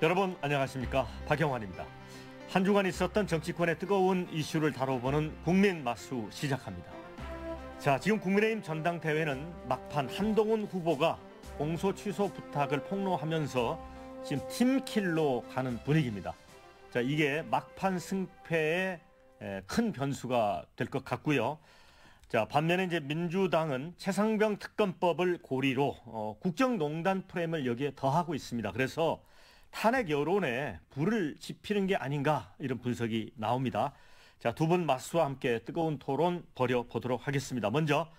여러분 안녕하십니까, 박영환입니다. 한 주간 있었던 정치권의 뜨거운 이슈를 다뤄보는 국민 마수 시작합니다. 자, 지금 국민의힘 전당대회는 막판 한동훈 후보가 공소 취소 부탁을 폭로하면서 지금 팀킬로 가는 분위기입니다. 자, 이게 막판 승패에 큰 변수가 될 것 같고요. 자, 반면에 이제 민주당은 최상병 특검법을 고리로 국정농단 프레임을 여기에 더하고 있습니다. 그래서 탄핵 여론에 불을 지피는 게 아닌가, 이런 분석이 나옵니다. 자, 두 분 마수와 함께 뜨거운 토론 벌여보도록 하겠습니다. 먼저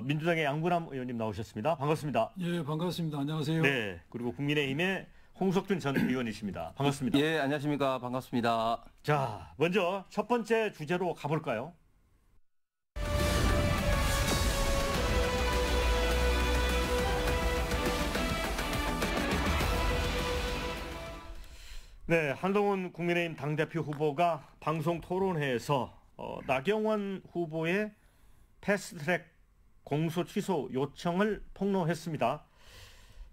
민주당의 양부남 의원님 나오셨습니다. 반갑습니다. 예, 반갑습니다. 안녕하세요. 네, 그리고 국민의힘의 홍석준 전 의원이십니다. 반갑습니다. 예, 안녕하십니까. 반갑습니다. 자, 먼저 첫 번째 주제로 가볼까요? 네, 한동훈 국민의힘 당대표 후보가 방송 토론회에서 나경원 후보의 패스트트랙 공소 취소 요청을 폭로했습니다.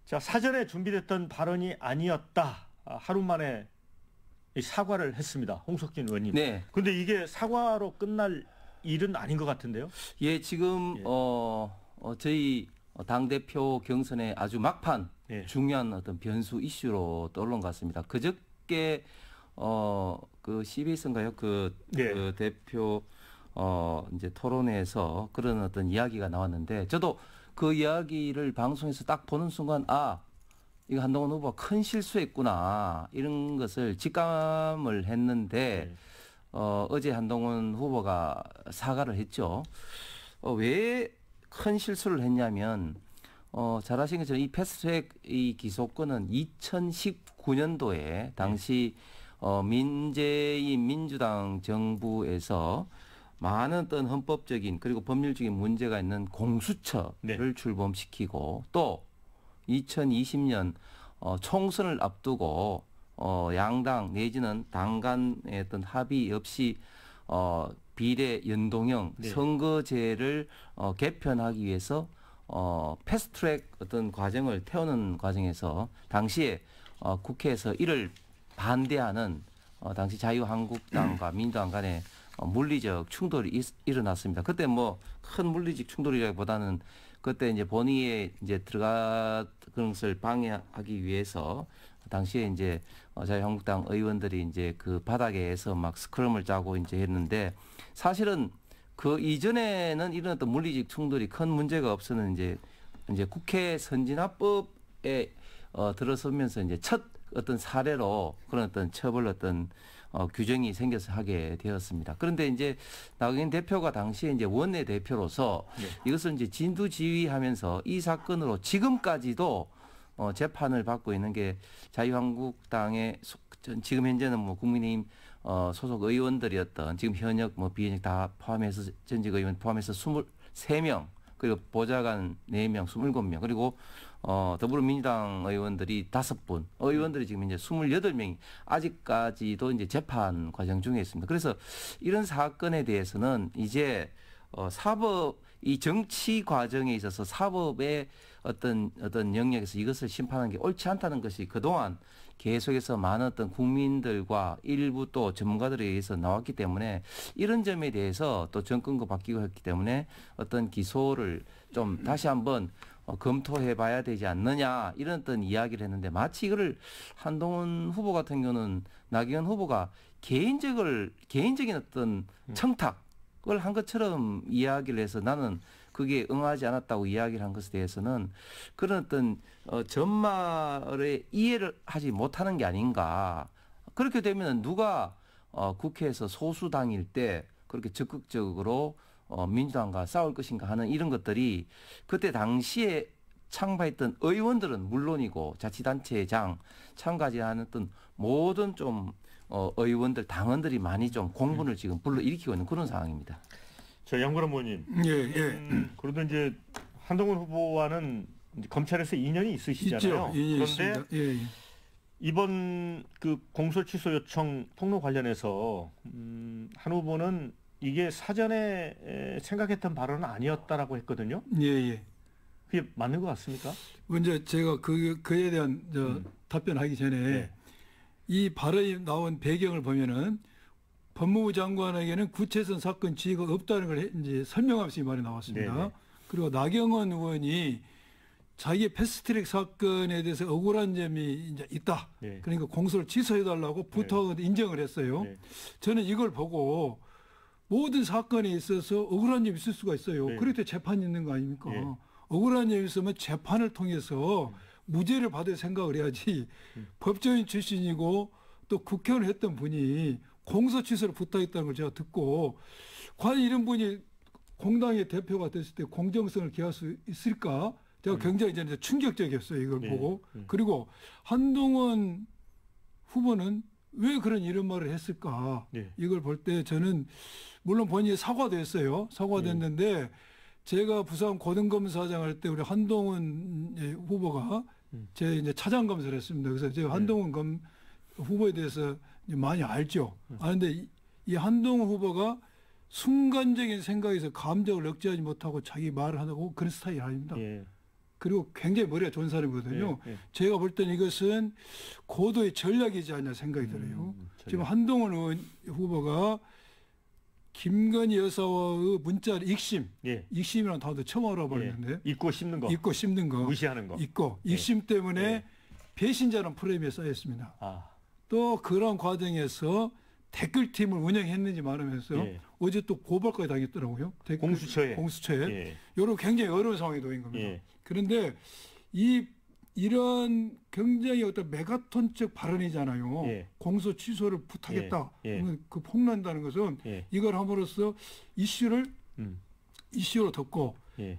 자, 사전에 준비됐던 발언이 아니었다, 하루 만에 사과를 했습니다. 홍석준 의원님. 네. 근데 이게 사과로 끝날 일은 아닌 것 같은데요? 예, 지금 저희 당대표 경선의 아주 막판 중요한 어떤 변수 이슈로 떠오른 것 같습니다. 그저께 그 CBS인가요? 그 대표 이제 토론회에서 그런 어떤 이야기가 나왔는데, 저도 그 이야기를 방송에서 딱 보는 순간, 이거 한동훈 후보가 큰 실수했구나, 이런 것을 직감을 했는데, 어제 한동훈 후보가 사과를 했죠. 왜 큰 실수를 했냐면, 잘 아시는 것처럼 이 패스트트랙 이 기소권은 2019년도에 당시 민재인 민주당 정부에서 많은 어떤 헌법적인 그리고 법률적인 문제가 있는 공수처를 출범시키고, 또 2020년 총선을 앞두고 양당 내지는 당 간의 어떤 합의 없이 비례 연동형 선거제를 개편하기 위해서 패스트트랙 어떤 과정을 태우는 과정에서 당시에 국회에서 이를 반대하는 당시 자유한국당과 민주당 간의 물리적 충돌이 일어났습니다. 그때 뭐 큰 물리적 충돌이라기보다는 그때 이제 본의에 이제 들어가는 것을 방해하기 위해서 당시에 이제 자유한국당 의원들이 이제 그 바닥에서 막 스크럼을 짜고 이제 했는데, 사실은 그 이전에는 이런 어떤 물리적 충돌이 큰 문제가 없었는데 이제 국회 선진화법에 들어서면서 이제 첫 어떤 사례로 그런 어떤 처벌 어떤 규정이 생겨서 하게 되었습니다. 그런데 이제 나경원 대표가 당시에 이제 원내 대표로서 이것을 이제 진두지휘하면서 이 사건으로 지금까지도 재판을 받고 있는 게 자유한국당의 지금 현재는 뭐 국민의힘 소속 의원들이었던, 지금 현역 뭐 비현역 다 포함해서 전직 의원 포함해서 23명, 그리고 보좌관 4명, 27명, 그리고 더불어민주당 의원들이 5분, 의원들이 지금 이제 28명이 아직까지도 이제 재판 과정 중에 있습니다. 그래서 이런 사건에 대해서는 이제 사법, 이 정치 과정에 있어서 사법의 어떤 영역에서 이것을 심판하는 게 옳지 않다는 것이 그동안 계속해서 많은 어떤 국민들과 일부 또 전문가들에 의해서 나왔기 때문에, 이런 점에 대해서 또 정권도 바뀌고 했기 때문에 어떤 기소를 좀 다시 한번 검토해 봐야 되지 않느냐, 이런 어떤 이야기를 했는데, 마치 이거를 한동훈 후보 같은 경우는 나경원 후보가 개인적인 어떤 청탁을 한 것처럼 이야기를 해서, 나는 그게 응하지 않았다고 이야기를 한 것에 대해서는 그런 어떤 전말에 이해를 하지 못하는 게 아닌가. 그렇게 되면 누가 국회에서 소수당일 때 그렇게 적극적으로 민주당과 싸울 것인가 하는 이런 것들이, 그때 당시에 참가했던 의원들은 물론이고 자치단체장 참가하는 어떤 모든 좀 의원들, 당원들이 많이 좀 공분을 지금 불러일으키고 있는 그런 상황입니다. 저 양부남 의원님. 그래도 이제 한동훈 후보와는 이제 검찰에서 인연이 있으시잖아요. 그런데 이번 그 공소 취소 요청 폭로 관련해서 한 후보는 이게 사전에 생각했던 발언은 아니었다라고 했거든요. 그게 맞는 것 같습니까? 먼저 제가 그에 대한 답변하기 전에 이 발언이 나온 배경을 보면은 법무부 장관에게는 구체성 사건 지휘가 없다는 걸 이제 설명하면서 이 말이 나왔습니다. 네네. 그리고 나경원 의원이 자기의 패스트트랙 사건에 대해서 억울한 점이 이제 있다. 네. 그러니까 공소를 취소해달라고 부탁을 인정을 했어요. 네. 저는 이걸 보고 모든 사건에 있어서 억울한 점이 있을 수가 있어요. 네. 그럴 때 재판이 있는 거 아닙니까? 네. 억울한 점이 있으면 재판을 통해서 무죄를 받을 생각을 해야지 법조인 출신이고 또 국회의원을 했던 분이 공소 취소를 부탁했다는 걸 제가 듣고 과연 이런 분이 공당의 대표가 됐을 때 공정성을 기할 수 있을까? 제가 굉장히 이제 충격적이었어요. 이걸 네. 보고. 그리고 한동훈 후보는 왜 그런 이런 말을 했을까? 네. 이걸 볼 때 저는 물론 본인이 사과도 했어요. 사과됐는데 제가 부산 고등검사장 할 때 우리 한동훈 후보가 제 이제 차장 검사를 했습니다. 그래서 제가 한동훈 후보에 대해서 이제 많이 알죠. 아는데 이 한동훈 후보가 순간적인 생각에서 감정을 억제하지 못하고 자기 말을 하고 그런 스타일이 아닙니다. 예. 그리고 굉장히 머리가 좋은 사람이거든요. 예. 제가 볼 때는 이것은 고도의 전략이지 않냐 생각이 들어요. 지금 한동훈 후보가 김건희 여사와의 문자를 익심이라는 단어도 처음 알아봤는데 잊고 씹는 거, 잊고 씹는 거, 무시하는 거, 익심 때문에 배신자라는 프레임에 쌓였습니다. 또 그런 과정에서 댓글팀을 운영했는지 말하면서 어제 또 고발까지 당했더라고요. 공수처에. 이런 굉장히 어려운 상황에 놓인 겁니다. 그런데 이런 굉장히 어떤 메가톤적 발언이잖아요. 공소 취소를 부탁했다. 그 폭로한다는 것은 이걸 함으로써 이슈로 덮고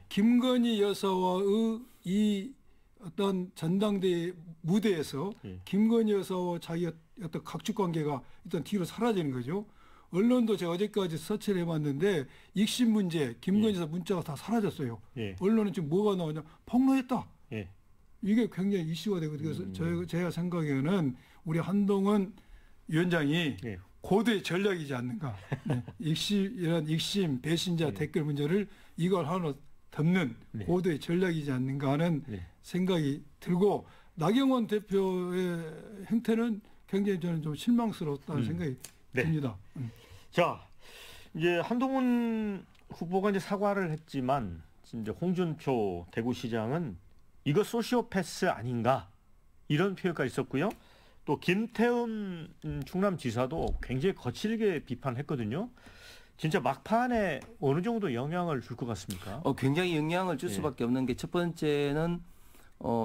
김건희 여사와의 이 어떤 전당대회 무대에서 김건희 여사와 자기 어떤 각축 관계가 일단 뒤로 사라지는 거죠. 언론도 제가 어제까지 서치를 해봤는데 익신 문제, 김건희 여사 문자가 다 사라졌어요. 언론은 지금 뭐가 나오냐? 폭로했다. 이게 굉장히 이슈가 되거든요. 그래서 제가 생각에는 우리 한동훈 위원장이 고도의 전략이지 않는가. 이런 익심, 배신자 댓글 문제를 이걸 하나 덮는 고도의 전략이지 않는가 하는 생각이 들고 나경원 대표의 행태는 굉장히 저는 좀 실망스럽다는 생각이 듭니다. 자, 이제 한동훈 후보가 이제 사과를 했지만 이제 홍준표 대구시장은 이거 소시오패스 아닌가 이런 표현가 있었고요. 또 김태흠 충남지사도 굉장히 거칠게 비판했거든요. 진짜 막판에 어느 정도 영향을 줄 것 같습니까? 굉장히 영향을 줄 수밖에 없는 게 첫 번째는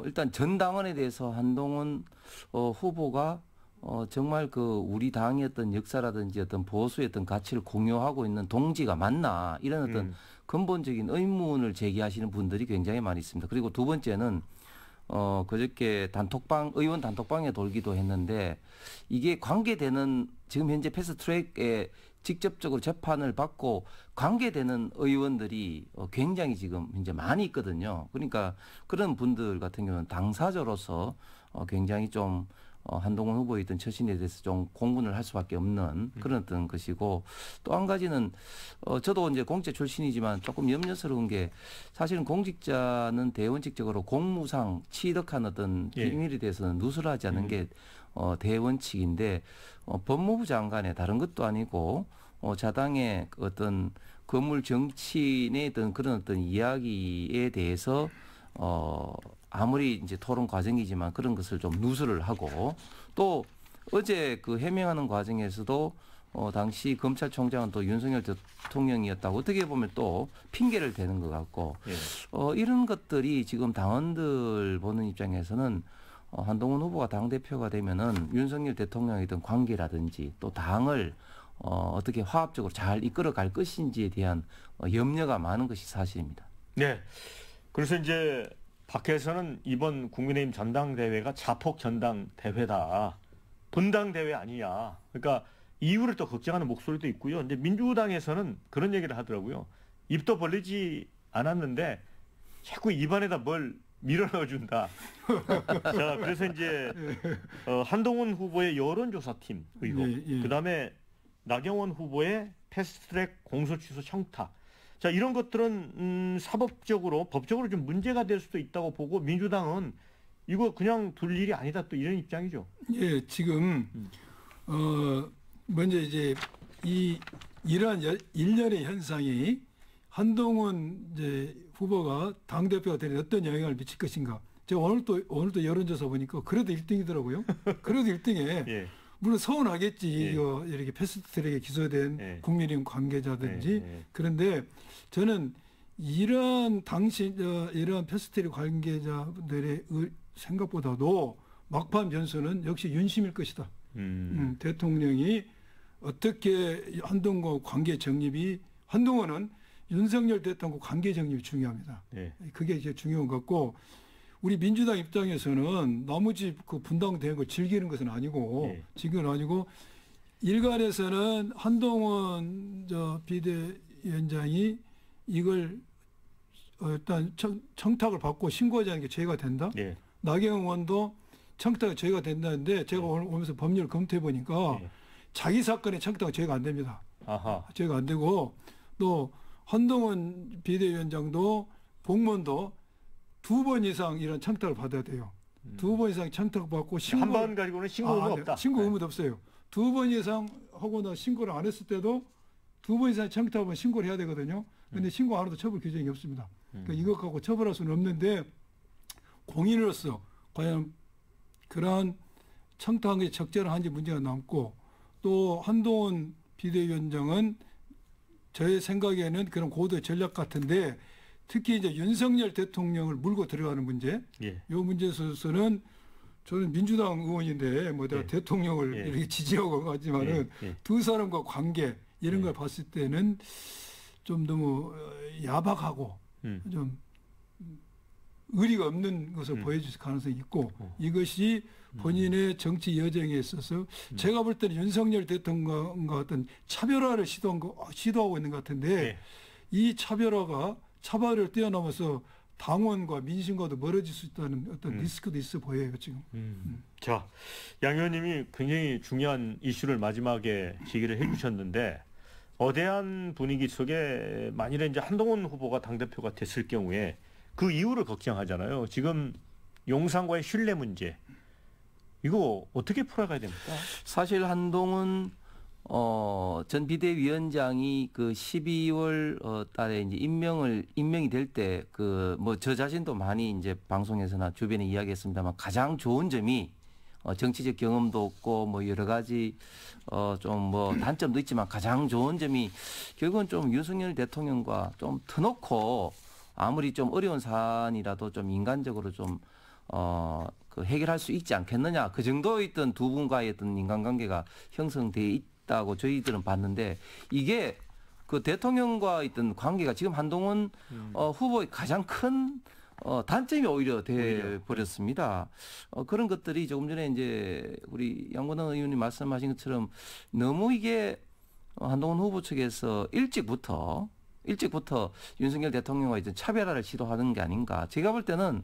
일단 전 당원에 대해서 한동훈 후보가 정말 그 우리 당의 어떤 역사라든지 어떤 보수의 어떤 가치를 공유하고 있는 동지가 맞나 이런 어떤 근본적인 의문을 제기하시는 분들이 굉장히 많이 있습니다. 그리고 두 번째는 그저께 의원 단톡방에 돌기도 했는데 이게 관계되는 지금 현재 패스트트랙에 직접적으로 재판을 받고 관계되는 의원들이 굉장히 지금 이제 많이 있거든요. 그러니까 그런 분들 같은 경우는 당사자로서 굉장히 좀 한동훈 후보의 어떤 처신에 대해서 좀 공분을 할 수밖에 없는 그런 어떤 것이고 또 한 가지는 저도 이제 공직자 출신이지만 조금 염려스러운 게 사실은 공직자는 대원칙적으로 공무상 취득한 어떤 비밀에 대해서는 누설하지 않는 게 대원칙인데 법무부 장관의 다른 것도 아니고 자당의 어떤 건물 정치인의 어떤 그런 어떤 이야기에 대해서 아무리 이제 토론 과정이지만 그런 것을 좀 누설을 하고 또 어제 그 해명하는 과정에서도 당시 검찰총장은 또 윤석열 대통령이었다고 어떻게 보면 또 핑계를 대는 것 같고 이런 것들이 지금 당원들 보는 입장에서는 한동훈 후보가 당대표가 되면은 윤석열 대통령이든 관계라든지 또 당을 어떻게 화합적으로 잘 이끌어갈 것인지에 대한 염려가 많은 것이 사실입니다. 네. 그래서 이제 밖에서는 이번 국민의힘 전당대회가 자폭 전당대회다. 분당대회 아니냐. 그러니까 이유를 또 걱정하는 목소리도 있고요. 이제 민주당에서는 그런 얘기를 하더라고요. 입도 벌리지 않았는데 자꾸 입안에다 뭘 밀어넣어준다. 자, 그래서 이제 한동훈 후보의 여론조사팀 의혹, 그다음에 나경원 후보의 패스트트랙 공소취소 청탁. 자, 이런 것들은 사법적으로 법적으로 좀 문제가 될 수도 있다고 보고 민주당은 이거 그냥 둘 일이 아니다 또 이런 입장이죠. 예, 지금 먼저 이제 이러한 일련의 현상이 한동훈 이제 후보가 당 대표가 되는 어떤 영향을 미칠 것인가. 제가 오늘도 여론조사 보니까 그래도 1등이더라고요. 그래도 1등에 예. 물론 서운하겠지. 예. 이거 이렇게 패스트트랙에 기소된 예. 국민의힘 관계자든지. 예. 그런데 저는 이러한 이러한 패스트트랙 관계자들의 생각보다도 막판 변수는 역시 윤심일 것이다. 대통령이 어떻게 한동훈과 관계 정립이 한동훈은 윤석열 대통령과 관계 정립이 중요합니다. 예. 그게 이제 중요한 것 같고 우리 민주당 입장에서는 나머지 그 분당된 걸 즐기는 것은 아니고 예. 지금 아니고 일간에서는 한동훈 비대위원장이 이걸 일단 청탁을 받고 신고하지 않은 게 죄가 된다. 예. 나경원 의원도 청탁이 죄가 된다는데 제가 오늘 오면서 법률을 검토해 보니까 예. 자기 사건의 청탁은 죄가 안 됩니다. 아하. 죄가 안 되고 또 한동훈 비대위원장도 공무원도 2번 이상 이런 청탁을 받아야 돼요. 2번 이상 청탁을 받고 한 번 가지고는 신고 의무 없다. 신고 의무도 없어요. 2번 이상 하거나 신고를 안 했을 때도 2번 이상 청탁하면 신고를 해야 되거든요. 근데 신고 안 해도 처벌 규정이 없습니다. 그러니까 이것 갖고 처벌할 수는 없는데 공인으로서 과연 그러한 청탁한 게 적절한지 문제가 남고 또 한동훈 비대위원장은 저의 생각에는 그런 고도의 전략 같은데 특히 이제 윤석열 대통령을 물고 들어가는 문제, 예. 이 문제에 있어서는 저는 민주당 의원인데 뭐 내가 예. 대통령을 예. 이렇게 지지하고 하지만은 예. 두 사람과 관계 이런 예. 걸 봤을 때는 좀 너무 야박하고 좀 의리가 없는 것을 보여줄 가능성이 있고 이것이 본인의 정치 여정에 있어서 제가 볼 때는 윤석열 대통령과 어떤 차별화를 시도하고 있는 것 같은데 예. 이 차별을 뛰어넘어서 당원과 민심과도 멀어질 수 있다는 어떤 리스크도 있어 보여요 지금. 자, 양 의원님이 굉장히 중요한 이슈를 마지막에 제기를 해주셨는데 거대한 분위기 속에 만일에 이제 한동훈 후보가 당대표가 됐을 경우에 그 이후를 걱정하잖아요. 지금 용산과의 신뢰 문제 이거 어떻게 풀어가야 됩니까? 사실 한동훈 전 비대위원장이 그 12월 달에 이제 임명이 될 때 그 뭐 저 자신도 많이 이제 방송에서나 주변에 이야기했습니다만 가장 좋은 점이 정치적 경험도 없고 뭐 여러 가지 좀 뭐 단점도 있지만 가장 좋은 점이 결국은 좀 윤석열 대통령과 좀 터놓고 아무리 좀 어려운 사안이라도 좀 인간적으로 좀 그 해결할 수 있지 않겠느냐 그 정도의 있던 두 분과의 어떤 인간관계가 형성돼 있다고 저희들은 봤는데 이게 그 대통령과 있던 관계가 지금 한동훈 후보의 가장 큰 단점이 오히려 돼 버렸습니다. 그런 것들이 조금 전에 이제 우리 양건영 의원님 말씀하신 것처럼 너무 이게 한동훈 후보 측에서 일찍부터 윤석열 대통령과 이제 차별화를 시도하는 게 아닌가. 제가 볼 때는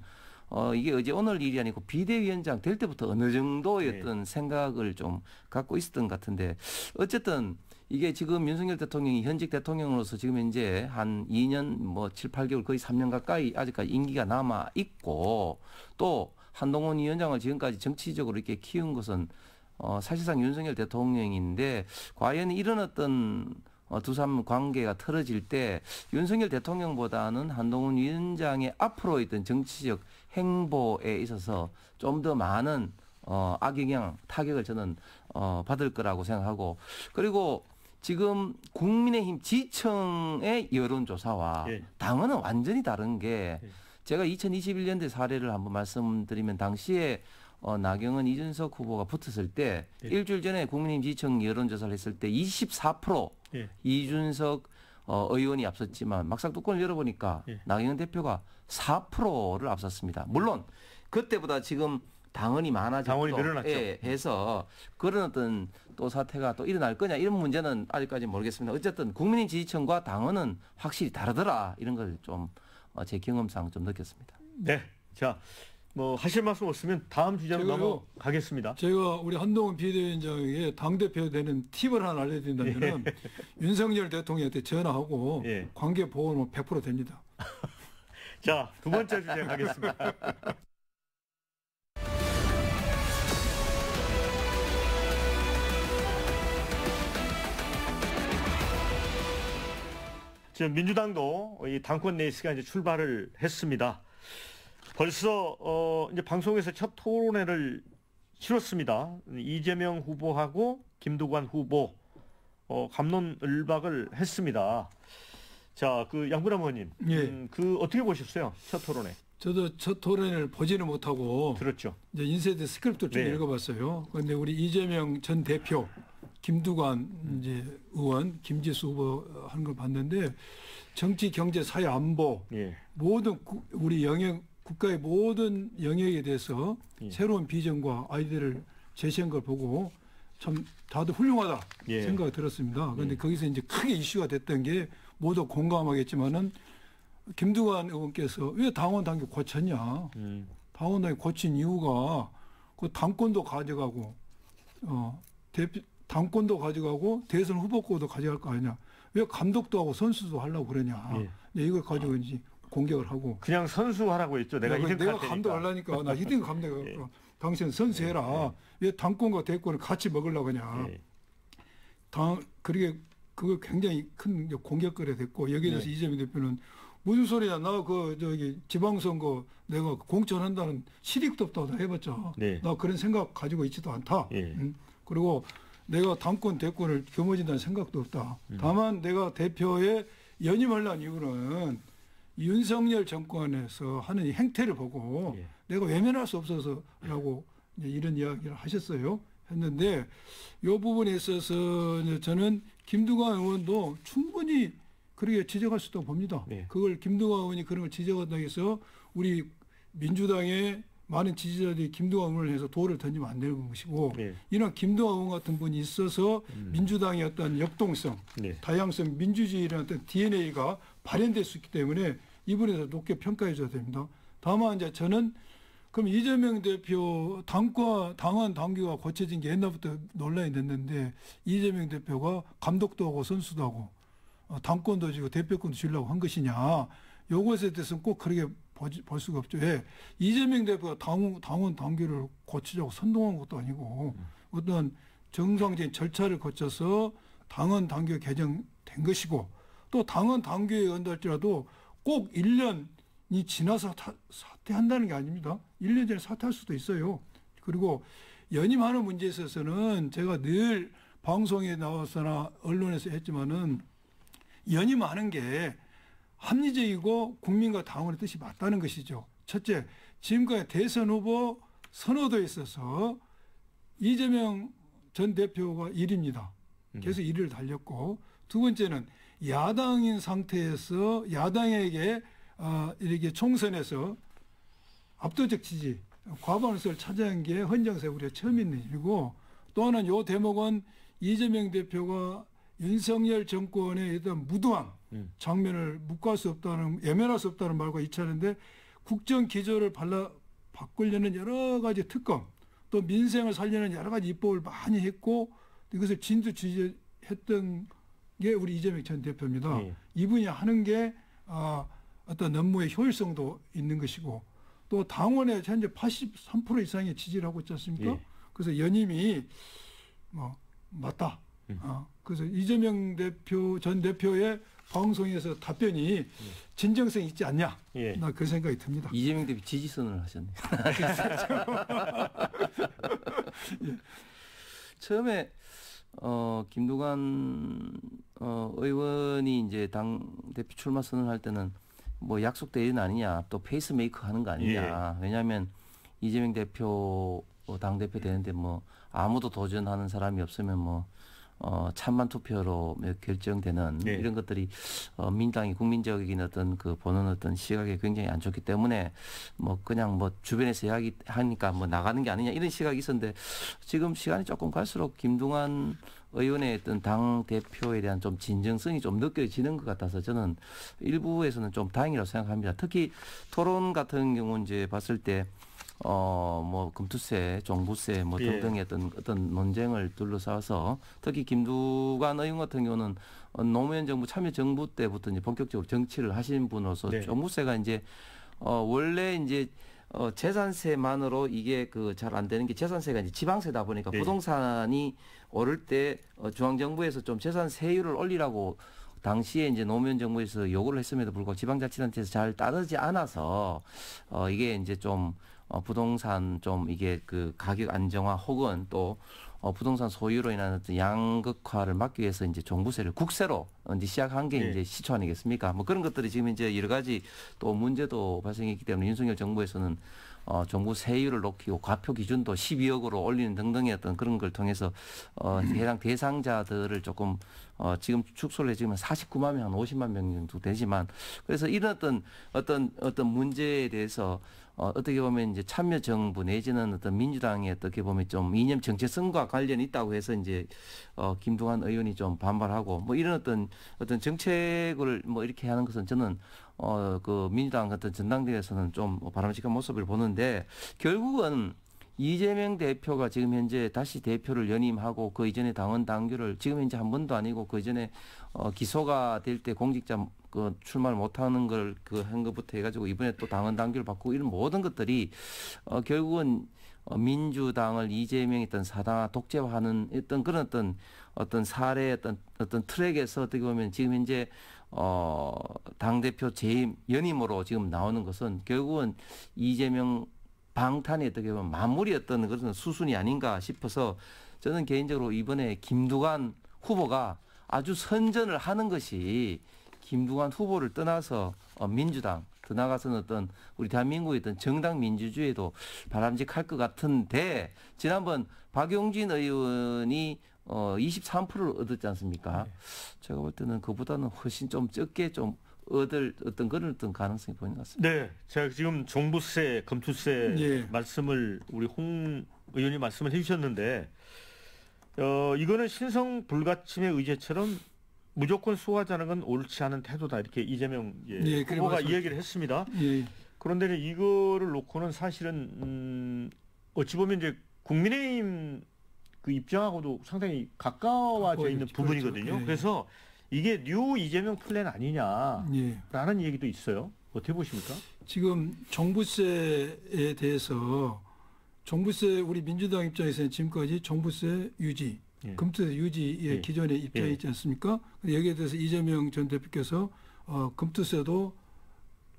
이게 어제 오늘 일이 아니고 비대위원장 될 때부터 어느 정도의 어떤 생각을 좀 갖고 있었던 것 같은데 어쨌든 이게 지금 윤석열 대통령이 현직 대통령으로서 지금 현재 한 2년 뭐 7, 8개월 거의 3년 가까이 아직까지 임기가 남아 있고 또 한동훈 위원장을 지금까지 정치적으로 이렇게 키운 것은 사실상 윤석열 대통령인데 과연 이런 어떤 두 사람 관계가 틀어질 때 윤석열 대통령보다는 한동훈 위원장의 앞으로 있던 정치적 행보에 있어서 좀 더 많은 악영향, 타격을 저는 받을 거라고 생각하고 그리고 지금 국민의힘 지청의 여론조사와 당헌은 완전히 다른 게 제가 2021년대 사례를 한번 말씀드리면 당시에 나경원, 이준석 후보가 붙었을 때 일주일 전에 국민의힘 지청 여론조사를 했을 때 24% 이준석 의원이 앞섰지만 막상 뚜껑을 열어보니까 나경원 대표가 4%를 앞섰습니다. 물론 그때보다 지금 당원이 많아졌고 당원이 늘어났죠. 해서 그런 어떤 또 사태가 또 일어날 거냐 이런 문제는 아직까지 모르겠습니다. 어쨌든 국민의힘 지지층과 당원은 확실히 다르더라 이런 걸 좀 제 경험상 좀 느꼈습니다. 네, 자. 뭐 하실 말씀 없으면 다음 주제로 넘어가겠습니다. 제가 우리 한동훈 비대위원장에게 당대표 되는 팁을 하나 알려드린다면 윤석열 대통령한테 전화하고 관계 보호는 100% 됩니다. 자, 두 번째 주제 가겠습니다. 지금 민주당도 이 당권 레이스가 이제 출발을 했습니다. 벌써 이제 방송에서 첫 토론회를 치렀습니다. 이재명 후보하고 김두관 후보 갑론을박을 했습니다. 자, 그 양분남 의원님, 예. 그 어떻게 보셨어요? 첫 토론회? 저도 첫 토론회를 보지는 못하고 들었죠. 이제 인쇄된 스크립트를 좀 네. 읽어봤어요. 그런데 우리 이재명 전 대표, 김두관 이제 의원, 김지수 후보 하는 걸 봤는데 정치, 경제, 사회, 안보 예. 모든 우리 국가의 모든 영역에 대해서 예. 새로운 비전과 아이디어를 제시한 걸 보고 참 다들 훌륭하다 예. 생각이 들었습니다. 그런데 거기서 이제 크게 이슈가 됐던 게 모두 공감하겠지만은 김두관 의원께서 왜 당원 당규 고쳤냐? 당원 당규 고친 이유가 그 당권도 가져가고 당권도 가져가고 대선 후보권도 가져갈 거 아니냐? 왜 감독도 하고 선수도 하려고 그러냐? 예. 이걸 가지고 이제 공격을 하고 그냥 선수하라고 했죠. 내가 감독하려니까 나 히딩 감독 예. 당신 선수해라. 왜 당권과 대권을 같이 먹으려고 하냐? 예. 그게 그거 굉장히 큰 공격거리가 됐고 여기에 대해서 이재명 대표는 무슨 소리야? 나 저기 지방선거 내가 공천한다는 실익도 없다고 다 해봤자. 네. 나 그런 생각 가지고 있지도 않다. 예. 그리고 내가 당권 대권을 겸어진다는 생각도 없다. 다만 내가 대표에 연임하려는 이유는 윤석열 정권에서 하는 이 행태를 보고 예. 내가 외면할 수 없어서라고 이런 이야기를 하셨어요. 했는데 이 부분에 있어서 저는 김두관 의원도 충분히 그렇게 지적할 수 있다고 봅니다. 네. 그걸 김두관 의원이 그런 걸 지적한다고 해서 우리 민주당의 많은 지지자들이 김두관 의원을 해서 돌을 던지면 안 되는 것이고 네. 이런 김두관 의원 같은 분이 있어서 민주당의 어떤 역동성, 네. 다양성, 민주주의라는 어떤 DNA가 발현될 수 있기 때문에 이분에서 높게 평가해 줘야 됩니다. 다만 이제 저는 그럼 이재명 대표 당원 당규가 고쳐진 게 옛날부터 논란이 됐는데 이재명 대표가 감독도 하고 선수도 하고 당권도 지고 대표권도 주려고 한 것이냐. 요것에 대해서는 꼭 그렇게 볼 수가 없죠. 왜? 이재명 대표가 당원 당규를 고치자고 선동한 것도 아니고 어떤 정상적인 절차를 거쳐서 당원 당규가 개정된 것이고 또 당원 당규에 의한할지라도 꼭 1년이 지나서 사퇴한다는 게 아닙니다. 1년 전에 사퇴할 수도 있어요. 그리고 연임하는 문제에 있어서는 제가 늘 방송에 나와서나 언론에서 했지만은 연임하는 게 합리적이고 국민과 당원의 뜻이 맞다는 것이죠. 첫째, 지금까지 대선 후보 선호도에 있어서 이재명 전 대표가 1위입니다. 계속 1위를 달렸고 두 번째는 야당인 상태에서 야당에게 이렇게 총선에서 압도적 지지, 과반수를 차지한 게 헌정사에 우리가 처음 있는 일이고 또 하나는 요 대목은 이재명 대표가 윤석열 정권의 어떤 무도한 장면을 묵과할 수 없다는, 예면할 수 없다는 말과 이차는데 국정 기조를 바꾸려는 여러 가지 특검, 또 민생을 살리는 여러 가지 입법을 많이 했고 이것을 진두지휘했던 게 우리 이재명 전 대표입니다. 이분이 하는 게 어떤 업무의 효율성도 있는 것이고 또 당원의 현재 83% 이상의 지지를 하고 있지 않습니까? 그래서 연임이 맞다. 그래서 이재명 전 대표의 방송에서 답변이 진정성이 있지 않냐. 나 그 생각이 듭니다. 이재명 대표 지지선을 하셨네요. 처음에 김두관 의원이 이제 당 대표 출마 선언할 때는 뭐 약속된 일은 아니냐, 또 페이스메이커 하는 거 아니냐. 왜냐하면 이재명 대표 당 대표 되는데 뭐 아무도 도전하는 사람이 없으면 뭐 찬반 투표로 결정되는 이런 것들이 민당이 국민적인 어떤 그 보는 어떤 시각에 굉장히 안 좋기 때문에 뭐 그냥 뭐 주변에서 이야기하니까 뭐 나가는 게 아니냐 이런 시각이 있었는데 지금 시간이 조금 갈수록 김두관 의원의 어떤 당 대표에 대한 좀 진정성이 좀 느껴지는 것 같아서 저는 일부에서는 좀 다행이라고 생각합니다. 특히 토론 같은 경우 이제 봤을 때 뭐 금투세, 종부세 뭐 등등의 어떤 논쟁을 둘러싸서 특히 김두관 의원 같은 경우는 노무현 정부 참여정부 때부터 이제 본격적으로 정치를 하신 분으로서 종부세가 이제 원래 이제 재산세만으로 이게 그 잘 안 되는 게 재산세가 이제 지방세다 보니까 부동산이 오를 때 중앙정부에서 좀 재산세율을 올리라고 당시에 이제 노무현 정부에서 요구를 했음에도 불구하고 지방자치단체에서 잘 따르지 않아서 이게 이제 좀 부동산 좀 이게 그 가격 안정화 혹은 또 부동산 소유로 인한 어떤 양극화를 막기 위해서 이제 종부세를 국세로 이제 시작한 게 이제 시초 아니겠습니까? 뭐 그런 것들이 지금 이제 여러 가지 또 문제도 발생했기 때문에 윤석열 정부에서는 정부 세율을 높이고 과표 기준도 12억으로 올리는 등등의 어떤 그런 걸 통해서 해당 대상자들을 조금 지금 축소를 해지면 49만 명, 한 50만 명 정도 되지만 그래서 이런 어떤 문제에 대해서 어떻게 보면 이제 참여정부 내지는 어떤 민주당의 어떻게 보면 좀 이념 정체성과 관련이 있다고 해서 이제 김두관 의원이 좀 반발하고 뭐 이런 어떤 정책을 뭐 이렇게 하는 것은 저는 그 민주당 같은 전당대회에서는 좀 바람직한 모습을 보는데 결국은 이재명 대표가 지금 현재 다시 대표를 연임하고 그 이전에 당원 당규를 지금 현재 한 번도 아니고 그 이전에 기소가 될 때 공직자 그 출마를 못하는 걸 그 한 것부터 해가지고 이번에 또 당원 당규를 바꾸고 이런 모든 것들이 결국은 민주당을 이재명이 어떤 사당화 독재화하는 그런 어떤 사례 어떤 트랙에서 어떻게 보면 지금 현재 당대표 재임 연임으로 지금 나오는 것은 결국은 이재명 방탄이 어떻게 보면 마무리였던 그런 수순이 아닌가 싶어서 저는 개인적으로 이번에 김두관 후보가 아주 선전을 하는 것이 김두관 후보를 떠나서 민주당 더 나아가서는 어떤 우리 대한민국의 어떤 정당 민주주의에도 바람직할 것 같은데 지난번 박용진 의원이 23%를 얻었지 않습니까? 제가 볼 때는 그보다는 훨씬 좀 적게 좀 얻을 그런 가능성이 보이는 것 같습니다. 네, 제가 지금 종부세, 금투세 말씀을 우리 홍 의원이 말씀을 해주셨는데 이거는 신성 불가침의 의제처럼 무조건 소화하자는 건 옳지 않은 태도다 이렇게 이재명 후보가 이야기를 했습니다. 그런데 이거를 놓고는 사실은 어찌 보면 이제 국민의힘 그 입장하고도 상당히 가까워져 있는 부분이거든요. 그래서 이게 뉴 이재명 플랜 아니냐라는 얘기도 있어요. 어떻게 보십니까? 지금 종부세에 대해서 종부세 우리 민주당 입장에서는 지금까지 종부세 유지, 금투세 유지의 기존의 입장이 있지 않습니까? 여기에 대해서 이재명 전 대표께서 금투세도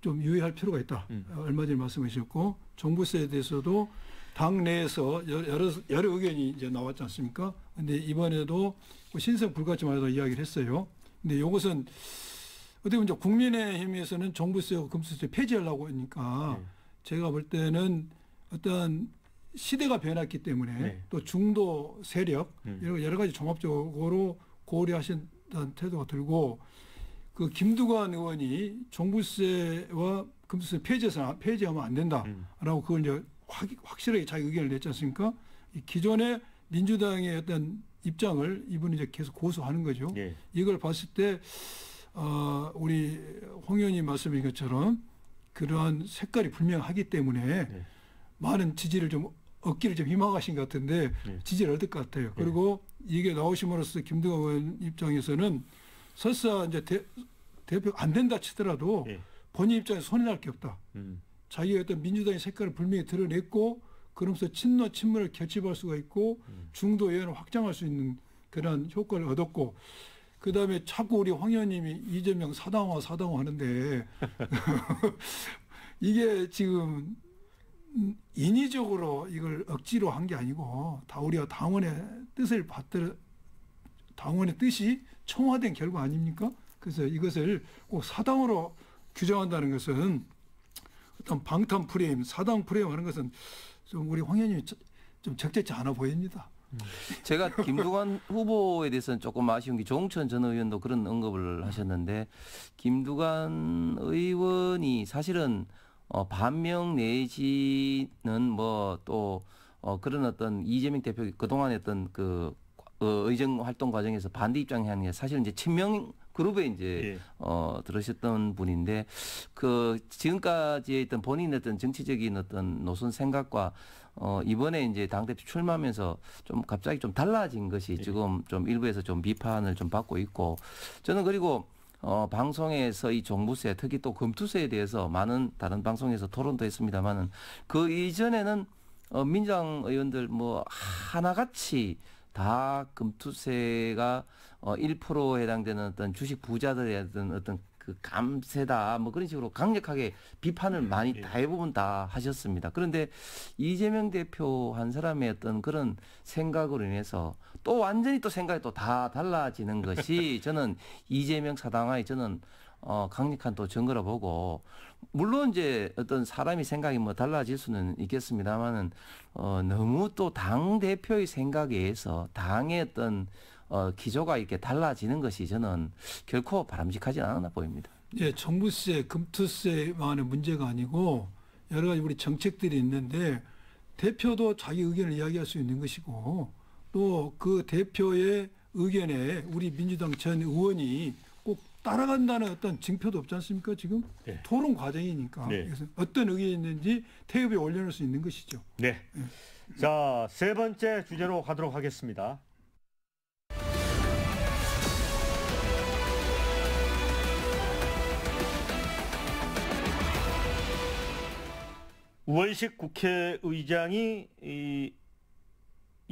좀 유의할 필요가 있다. 얼마 전에 말씀하셨고 종부세에 대해서도 당 내에서 여러 의견이 이제 나왔지 않습니까? 근데 이번에도 신성 불가침하다 이야기를 했어요. 근데 이것은 어떻게 보면 국민의힘에서는 종부세와 금투세 폐지하려고 하니까 제가 볼 때는 어떤 시대가 변했기 때문에 또 중도 세력 여러 가지 종합적으로 고려하신다는 태도가 들고 그 김두관 의원이 종부세와 금투세 폐지하면 안 된다라고 그걸 이제 확실하게 자기 의견을 냈지 않습니까? 기존의 민주당의 어떤 입장을 이분이 이제 계속 고수하는 거죠. 이걸 봤을 때 우리 홍 의원님 말씀인 것처럼 그러한 색깔이 분명하기 때문에 많은 지지를 좀 얻기를 좀 희망하신 것 같은데 지지를 얻을 것 같아요. 그리고 이게 나오심으로써 김두관 의원 입장에서는 설사 이제 대표 안 된다 치더라도 본인 입장에서 손해 날 게 없다. 자기가 어떤 민주당의 색깔을 분명히 드러냈고 그러면서 친노친문을 결집할 수가 있고 중도 의원을 확장할 수 있는 그런 효과를 얻었고 그다음에 자꾸 우리 황 의원님이 이재명 사당화 하는데 이게 지금 인위적으로 이걸 억지로 한 게 아니고 다 우리가 당원의 뜻을 받들어 당원의 뜻이 청와된 결과 아닙니까? 그래서 이것을 꼭 사당으로 규정한다는 것은 어떤 방탄 프레임, 사당 프레임 하는 것은 좀 우리 황 의원님이 좀 적절치 않아 보입니다. 제가 김두관 후보에 대해서는 조금 아쉬운 게 조홍천 전 의원도 그런 언급을 하셨는데 김두관 의원이 사실은 반명 내지는 뭐 또 그런 어떤 이재명 대표 그동안의 어떤 그 의정 활동 과정에서 반대 입장이 아니라 사실은 이제 친명 그룹에 이제 들으셨던 분인데 그 지금까지의 어떤 본인의 어떤 정치적인 어떤 노선 생각과 이번에 이제 당대표 출마하면서 좀 갑자기 좀 달라진 것이 지금 좀 일부에서 좀 비판을 좀 받고 있고 저는 그리고 방송에서 이 종부세 특히 또 금투세에 대해서 많은 다른 방송에서 토론도 했습니다만은 그 이전에는 민주당 의원들 뭐 하나같이 다 금투세가 1%에 해당되는 어떤 주식 부자들의 어떤 그 감세다 뭐 그런 식으로 강력하게 비판을 많이 대부분 다 하셨습니다. 그런데 이재명 대표 한 사람의 어떤 그런 생각으로 인해서 또 완전히 또 생각이 또 다 달라지는 것이 저는 이재명 사당의 저는 강력한 또 증거라 보고, 물론 이제 어떤 사람이 생각이 뭐 달라질 수는 있겠습니다만은 너무 또 당 대표의 생각에 의해서 당의 어떤 기조가 이렇게 달라지는 것이 저는 결코 바람직하지 않아 보입니다. 예, 정부세, 금투세만의 문제가 아니고 여러 가지 우리 정책들이 있는데 대표도 자기 의견을 이야기할 수 있는 것이고 또 그 대표의 의견에 우리 민주당 전 의원이 꼭 따라간다는 어떤 징표도 없지 않습니까? 지금 네. 토론 과정이니까 네. 그래서 어떤 의견이 있는지 태엽에 올려놓을 수 있는 것이죠. 네. 자, 세 번째 주제로 가도록 하겠습니다. 우원식 국회의장이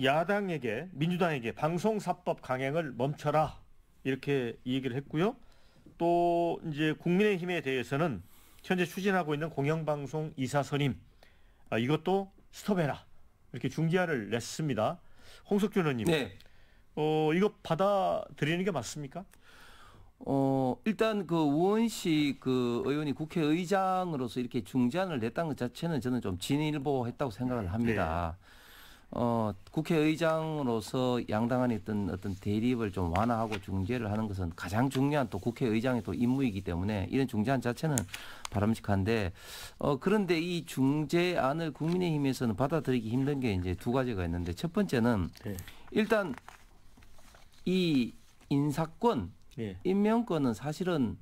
야당에게, 민주당에게 방송사법 강행을 멈춰라 이렇게 얘기를 했고요. 또 이제 국민의힘에 대해서는 현재 추진하고 있는 공영방송 이사 선임 이것도 스톱해라 이렇게 중지안을 냈습니다. 홍석준 의원님, 네. 이거 받아들이는 게 맞습니까? 일단 그 우원식 그 의원이 국회의장으로서 이렇게 중지안을 냈다는 것 자체는 저는 좀 진일보했다고 생각을 합니다. 네. 국회의장으로서 양당 간에 어떤 대립을 좀 완화하고 중재를 하는 것은 가장 중요한 또 국회의장의 또 임무이기 때문에 이런 중재안 자체는 바람직한데, 그런데 이 중재안을 국민의힘에서는 받아들이기 힘든 게 이제 두 가지가 있는데, 첫 번째는 네. 일단 이 인사권, 네. 임명권은 사실은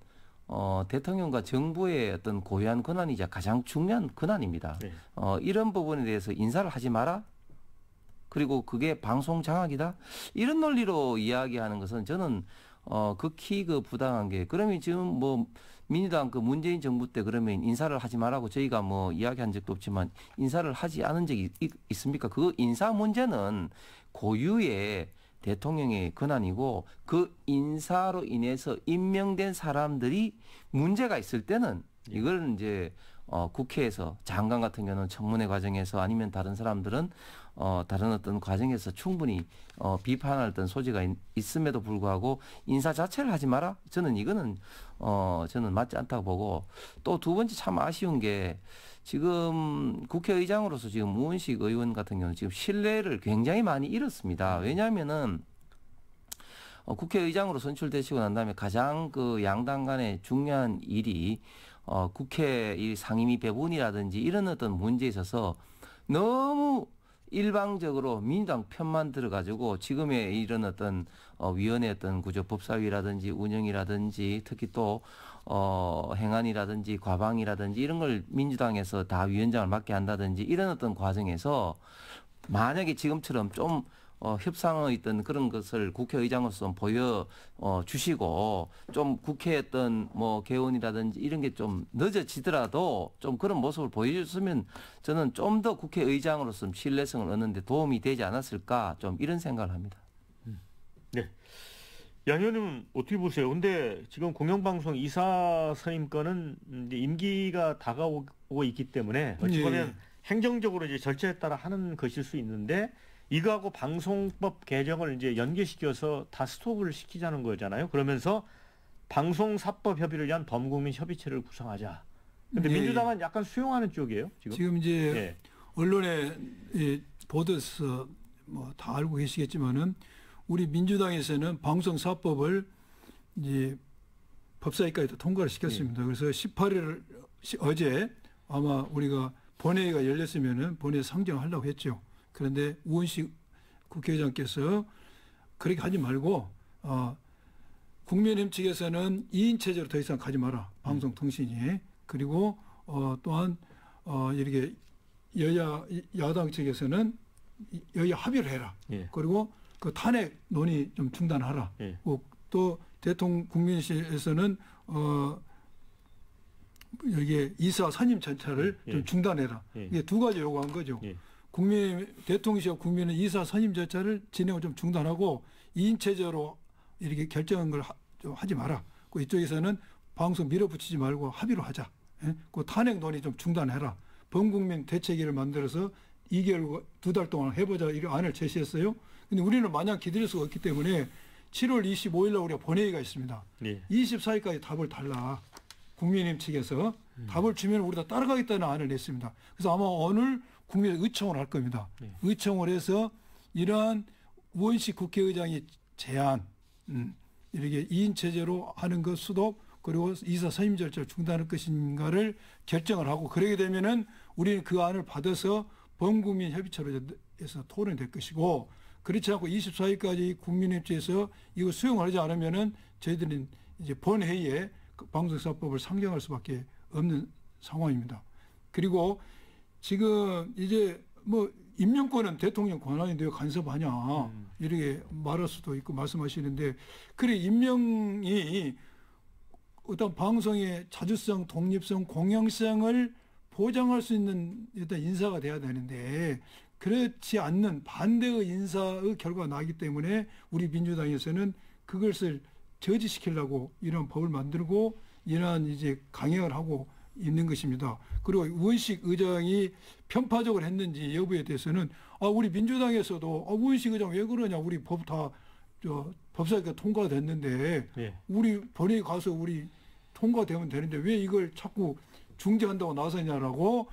대통령과 정부의 어떤 고유한 권한이자 가장 중요한 권한입니다. 네. 이런 부분에 대해서 인사를 하지 마라. 그리고 그게 방송 장악이다. 이런 논리로 이야기하는 것은 저는 극히 그 부당한 게, 그러면 지금 뭐 민주당 그 문재인 정부 때 그러면 인사를 하지 말라고 저희가 뭐 이야기한 적도 없지만 인사를 하지 않은 적이 있습니까? 그 인사 문제는 고유의 대통령의 권한이고, 그 인사로 인해서 임명된 사람들이 문제가 있을 때는 이걸 이제 국회에서 장관 같은 경우는 청문회 과정에서 아니면 다른 사람들은 다른 어떤 과정에서 충분히 비판할 어떤 소지가 있음에도 불구하고 인사 자체를 하지 마라. 저는 이거는 저는 맞지 않다고 보고, 또 두 번째 참 아쉬운 게 지금 국회의장으로서 지금 우원식 의원 같은 경우는 지금 신뢰를 굉장히 많이 잃었습니다. 왜냐하면은 국회의장으로 선출되시고 난 다음에 가장 그 양당 간의 중요한 일이 국회 이 상임위 배분이라든지 이런 어떤 문제에 있어서 너무 일방적으로 민주당 편만 들어가지고 지금의 이런 어떤 위원회 어떤 구조, 법사위라든지 운영이라든지 특히 또 행안이라든지 과방이라든지 이런 걸 민주당에서 다 위원장을 맡게 한다든지 이런 어떤 과정에서 만약에 지금처럼 좀 협상의 있던 그런 것을 국회의장으로서 보여 주시고 좀 국회 어떤 뭐 개원이라든지 이런 게 좀 늦어지더라도 좀 그런 모습을 보여줬으면 저는 좀 더 국회의장으로서 신뢰성을 얻는 데 도움이 되지 않았을까, 좀 이런 생각을 합니다. 네. 양 의원님은 어떻게 보세요? 근데 지금 공영방송 이사 선임권은 이제 임기가 다가오고 있기 때문에 어찌 보면 행정적으로 이제 절차에 따라 하는 것일 수 있는데, 이거하고 방송법 개정을 이제 연계시켜서 다 스톱을 시키자는 거잖아요. 그러면서 방송사법 협의를 위한 범국민 협의체를 구성하자. 근데 민주당은 약간 수용하는 쪽이에요, 지금. 지금 이제 언론에 보도에서 뭐 다 알고 계시겠지만은 우리 민주당에서는 방송사법을 이제 법사위까지도 통과를 시켰습니다. 그래서 18일 어제 아마 우리가 본회의가 열렸으면은 본회의 상정하려고 했죠. 그런데 우원식 국회의장께서 그렇게 하지 말고 국민의힘 측에서는 2인 체제로 더 이상 가지 마라. 방송통신이. 그리고 또한 이렇게 야당 측에서는 여야 합의를 해라. 그리고 그 탄핵 논의 좀 중단하라. 또 대통령 국민의힘에서는 여기에 이사 선임 절차를 좀 중단해라. 이게 두 가지 요구한 거죠. 대통령실과 국민은 이사 선임 절차를 진행을 좀 중단하고 2인 체제로 이렇게 결정을 좀 하지 마라. 그 이쪽에서는 방송 밀어붙이지 말고 합의로 하자. 예? 그 탄핵 논의 좀 중단해라. 범국민 대책위를 만들어서 2개월, 2달 동안 해보자 이런 안을 제시했어요. 근데 우리는 마냥 기다릴 수가 없기 때문에 7월 25일 날 우리가 본회의가 있습니다. 네. 24일까지 답을 달라. 국민의힘 측에서 답을 주면 우리가 따라가겠다는 안을 냈습니다. 그래서 아마 오늘 국민에 의청을 할 겁니다. 네. 의청을 해서 이러한 우원식 국회의장이 제안, 이렇게 2인 체제로 하는 것 수독 그리고 이사 선임 절차를 중단할 것인가를 결정을 하고 그러게 되면은 우리는 그 안을 받아서 범국민 협의체로 해서 토론이 될 것이고 그렇지 않고 24일까지 국민협조에서 이거 수용을 하지 않으면은 저희들은 이제 본회의에 그 방송사법을 상정할 수밖에 없는 상황입니다. 그리고 지금 이제 뭐 임명권은 대통령 권한인데 왜 간섭하냐 이렇게 말할 수도 있고 말씀하시는데 그래 임명이 어떤 방송의 자주성, 독립성, 공영성을 보장할 수 있는 일단 인사가 돼야 되는데 그렇지 않는 반대의 인사의 결과가 나기 때문에 우리 민주당에서는 그것을 저지시키려고 이런 법을 만들고 이러한 이제 강행을 하고 있는 것입니다. 그리고 우원식 의장이 편파적으로 했는지 여부에 대해서는 우리 민주당에서도 우원식 의장 왜 그러냐 우리 법 다 법사위가 통과됐는데 예. 우리 본회의 가서 우리 통과되면 되는데 왜 이걸 자꾸 중재한다고 나서냐라고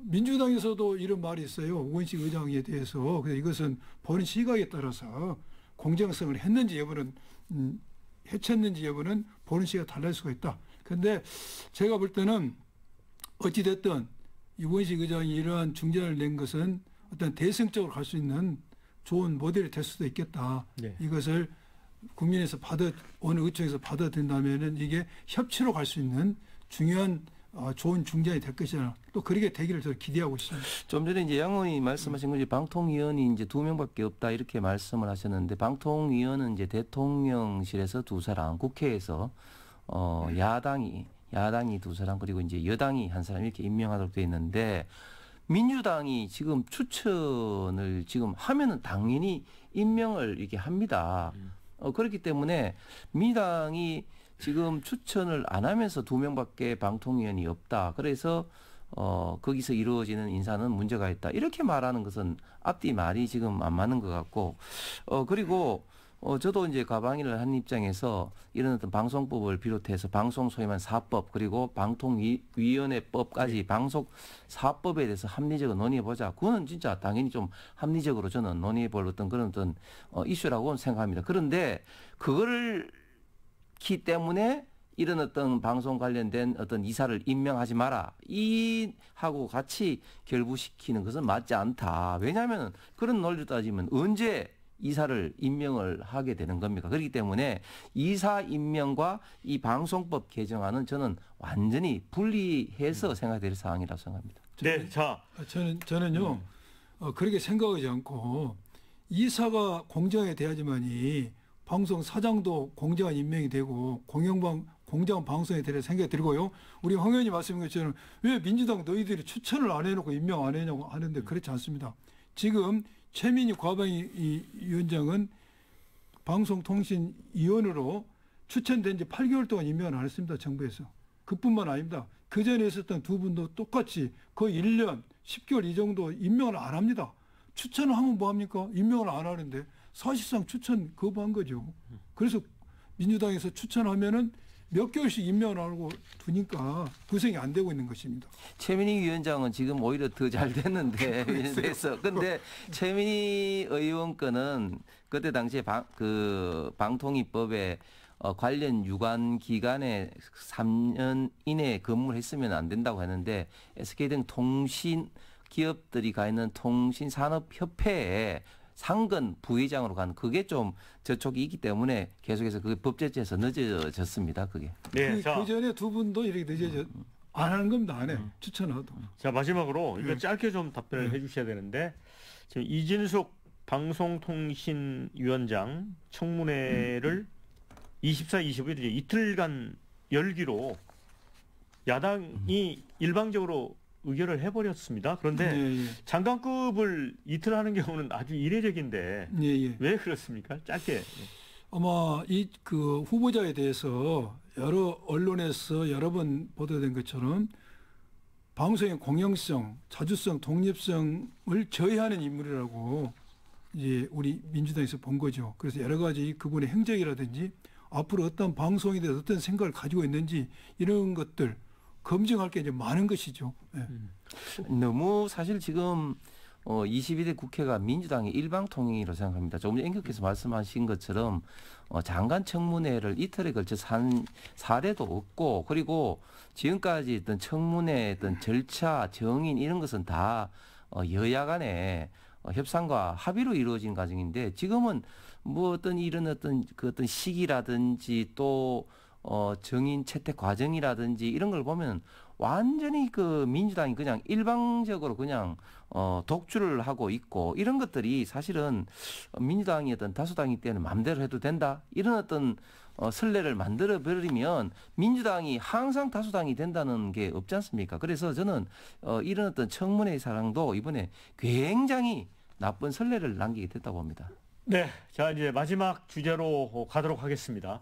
민주당에서도 이런 말이 있어요. 우원식 의장에 대해서. 그래서 이것은 보는 시각에 따라서 공정성을 했는지 여부는 해쳤는지 여부는 보는 시각이 달라질 수가 있다. 그런데 제가 볼 때는 어찌됐든 우원식 의장이 이러한 중재를 낸 것은 어떤 대승적으로 갈 수 있는 좋은 모델이 될 수도 있겠다. 네. 이것을 국민에서 어느 의총에서 받아들인다면은 이게 협치로 갈 수 있는 중요한 좋은 중재안이 될 것이다. 또 그렇게 되기를 저는 기대하고 있습니다. 좀 전에 이제 양 의원이 말씀하신 것이 방통위원이 이제 2명밖에 없다 이렇게 말씀을 하셨는데 방통위원은 이제 대통령실에서 2사람, 국회에서 야당이 2사람 그리고 이제 여당이 1사람 이렇게 임명하도록 돼 있는데 민주당이 지금 추천을 지금 하면은 당연히 임명을 이렇게 합니다. 그렇기 때문에 민주당이 지금 추천을 안 하면서 2명밖에 방통위원이 없다. 그래서 거기서 이루어지는 인사는 문제가 있다. 이렇게 말하는 것은 앞뒤 말이 지금 안 맞는 것 같고 그리고 저도 이제 가방위를 한 입장에서 이런 어떤 방송법을 비롯해서 방송 소위 말하는 사법 그리고 방통위원회법까지 방송 사법에 대해서 합리적으로 논의해보자. 그거는 진짜 당연히 좀 합리적으로 저는 논의해볼 어떤 그런 어떤 이슈라고 생각합니다. 그런데 그거를 기 때문에 이런 어떤 방송 관련된 어떤 이사를 임명하지 마라. 하고 같이 결부시키는 것은 맞지 않다. 왜냐하면 그런 논리로 따지면 언제 이사를 임명을 하게 되는 겁니까? 그렇기 때문에 이사 임명과 이 방송법 개정안은 저는 완전히 분리해서 생각될 사항이라고 생각합니다. 네, 자, 저는요 그렇게 생각하지 않고 이사가 공정에 돼야지만이 방송 사장도 공정한 임명이 되고 공정한 방송에 대해 생각이 들고요. 우리 황 의원님 말씀하신 것처럼 왜 민주당 너희들이 추천을 안 해놓고 임명 안 해냐고 하는데 그렇지 않습니다. 지금 최민희 과방위 위원장은 방송통신위원으로 추천된 지 8개월 동안 임명을 안 했습니다. 정부에서. 그뿐만 아닙니다. 그전에 있었던 두 분도 똑같이 거의 1년, 10개월 이 정도 임명을 안 합니다. 추천을 하면 뭐합니까? 임명을 안 하는데 사실상 추천 거부한 거죠. 그래서 민주당에서 추천하면은 몇 개월씩 임명을 하고 두니까 구성이 안 되고 있는 것입니다. 최민희 위원장은 지금 오히려 더 잘 됐는데 그래서 근데 최민희 의원 거는 그때 당시에 방통위법에 관련 유관 기관에 3년 이내에 근무를 했으면 안 된다고 했는데 SK 등 통신 기업들이 가 있는 통신산업협회에 상근 부회장으로 간 그게 좀 저촉이 있기 때문에 계속해서 그 법제처에서 늦어졌습니다. 그게. 네, 그 전에 두 분도 이렇게 안 하는 겁니다. 안 해. 추천하도. 자, 마지막으로 이거 짧게 좀 답변을 해 주셔야 되는데 지금 이진숙 방송통신위원장 청문회를 24, 25일 이틀간 열기로 야당이 일방적으로 의결을 해버렸습니다. 그런데 장관급을 이틀 하는 경우는 아주 이례적인데 왜 그렇습니까? 짧게. 아마 이 그 후보자에 대해서 여러 언론에서 여러 번 보도된 것처럼 방송의 공영성, 자주성, 독립성을 저해하는 인물이라고 이제 우리 민주당에서 본 거죠. 그래서 여러 가지 그분의 행적이라든지 앞으로 어떤 방송에 대해서 어떤 생각을 가지고 있는지 이런 것들 검증할 게 이제 많은 것이죠. 네. 너무 사실 지금 22대 국회가 민주당의 일방통행이라고 생각합니다. 조금 전에 앵커께서 말씀하신 것처럼 장관 청문회를 이틀에 걸쳐서 한 사례도 없고, 그리고 지금까지 어떤 청문회 어떤 절차, 정인 이런 것은 다 여야 간에 협상과 합의로 이루어진 과정인데, 지금은 뭐 어떤 이런 어떤 그 어떤 시기라든지 또 정인 채택 과정이라든지 이런 걸 보면 완전히 그 민주당이 그냥 일방적으로 그냥 독주를 하고 있고, 이런 것들이 사실은 민주당이 어떤 다수당일 때는 마음대로 해도 된다, 이런 어떤 선례를 만들어 버리면 민주당이 항상 다수당이 된다는 게 없지 않습니까? 그래서 저는 이런 어떤 청문회 사항도 이번에 굉장히 나쁜 선례를 남기게 됐다고 봅니다. 네, 자 이제 마지막 주제로 가도록 하겠습니다.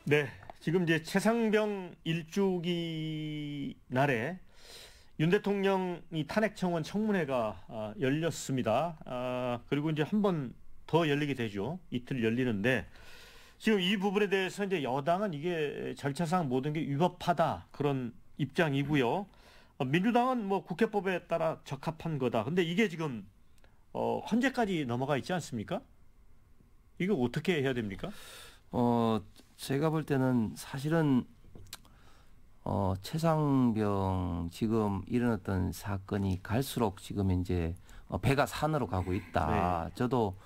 네, 지금 이제 최상병 일주기 날에 윤 대통령이 탄핵 청원 청문회가 열렸습니다. 그리고 이제 한 번 더 열리게 되죠. 이틀 열리는데 지금 이 부분에 대해서 이제 여당은 이게 절차상 모든 게 위법하다 그런 입장이고요. 민주당은 뭐 국회법에 따라 적합한 거다. 근데 이게 지금 헌재까지 넘어가 있지 않습니까? 이거 어떻게 해야 됩니까? 제가 볼 때는 사실은 최상병 지금 이런 어떤 사건이 갈수록 지금 이제 배가 산으로 가고 있다. 네. 저도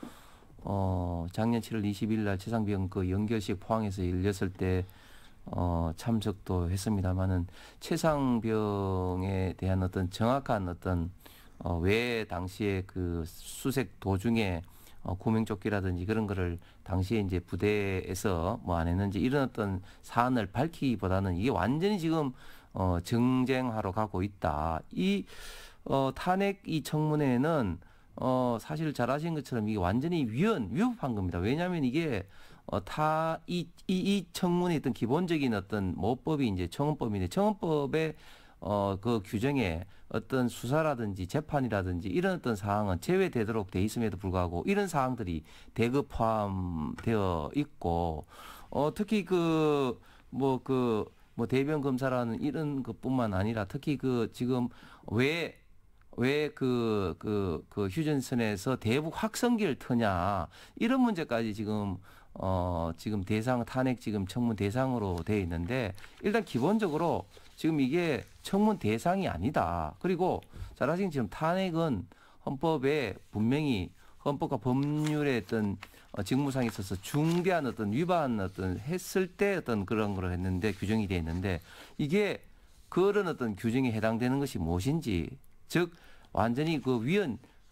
작년 7월 20일 날 최상병 그 연결식 포항에서 열렸을 때 참석도 했습니다만은 최상병에 대한 어떤 정확한 어떤 왜 당시에 그 수색 도중에 구명조끼라든지 그런 거를 당시에 이제 부대에서 뭐 안 했는지 이런 어떤 사안을 밝히기보다는 이게 완전히 지금 정쟁하러 가고 있다. 이 탄핵 이 청문회는 사실 잘 아신 것처럼 이게 완전히 위법한 겁니다. 왜냐하면 이게 이 청문회 어떤 기본적인 어떤 모법이 이제 청원법인데, 청원법의 그 규정에 어떤 수사라든지 재판이라든지 이런 어떤 사항은 제외되도록 돼 있음에도 불구하고 이런 사항들이 대거 포함되어 있고, 특히 뭐 대변 검사라는 이런 것뿐만 아니라 특히 지금 왜 휴전선에서 대북 확성기를 터냐, 이런 문제까지 지금 탄핵 지금 청문 대상으로 돼 있는데, 일단 기본적으로 지금 이게 청문 대상이 아니다. 그리고 잘 아시는 지금 탄핵은 헌법에 분명히 헌법과 법률의 어떤 직무상에 있어서 중대한 어떤 위반 했을 때 어떤 그런 걸 했는데 규정이 돼 있는데, 이게 그런 어떤 규정에 해당되는 것이 무엇인지, 즉 완전히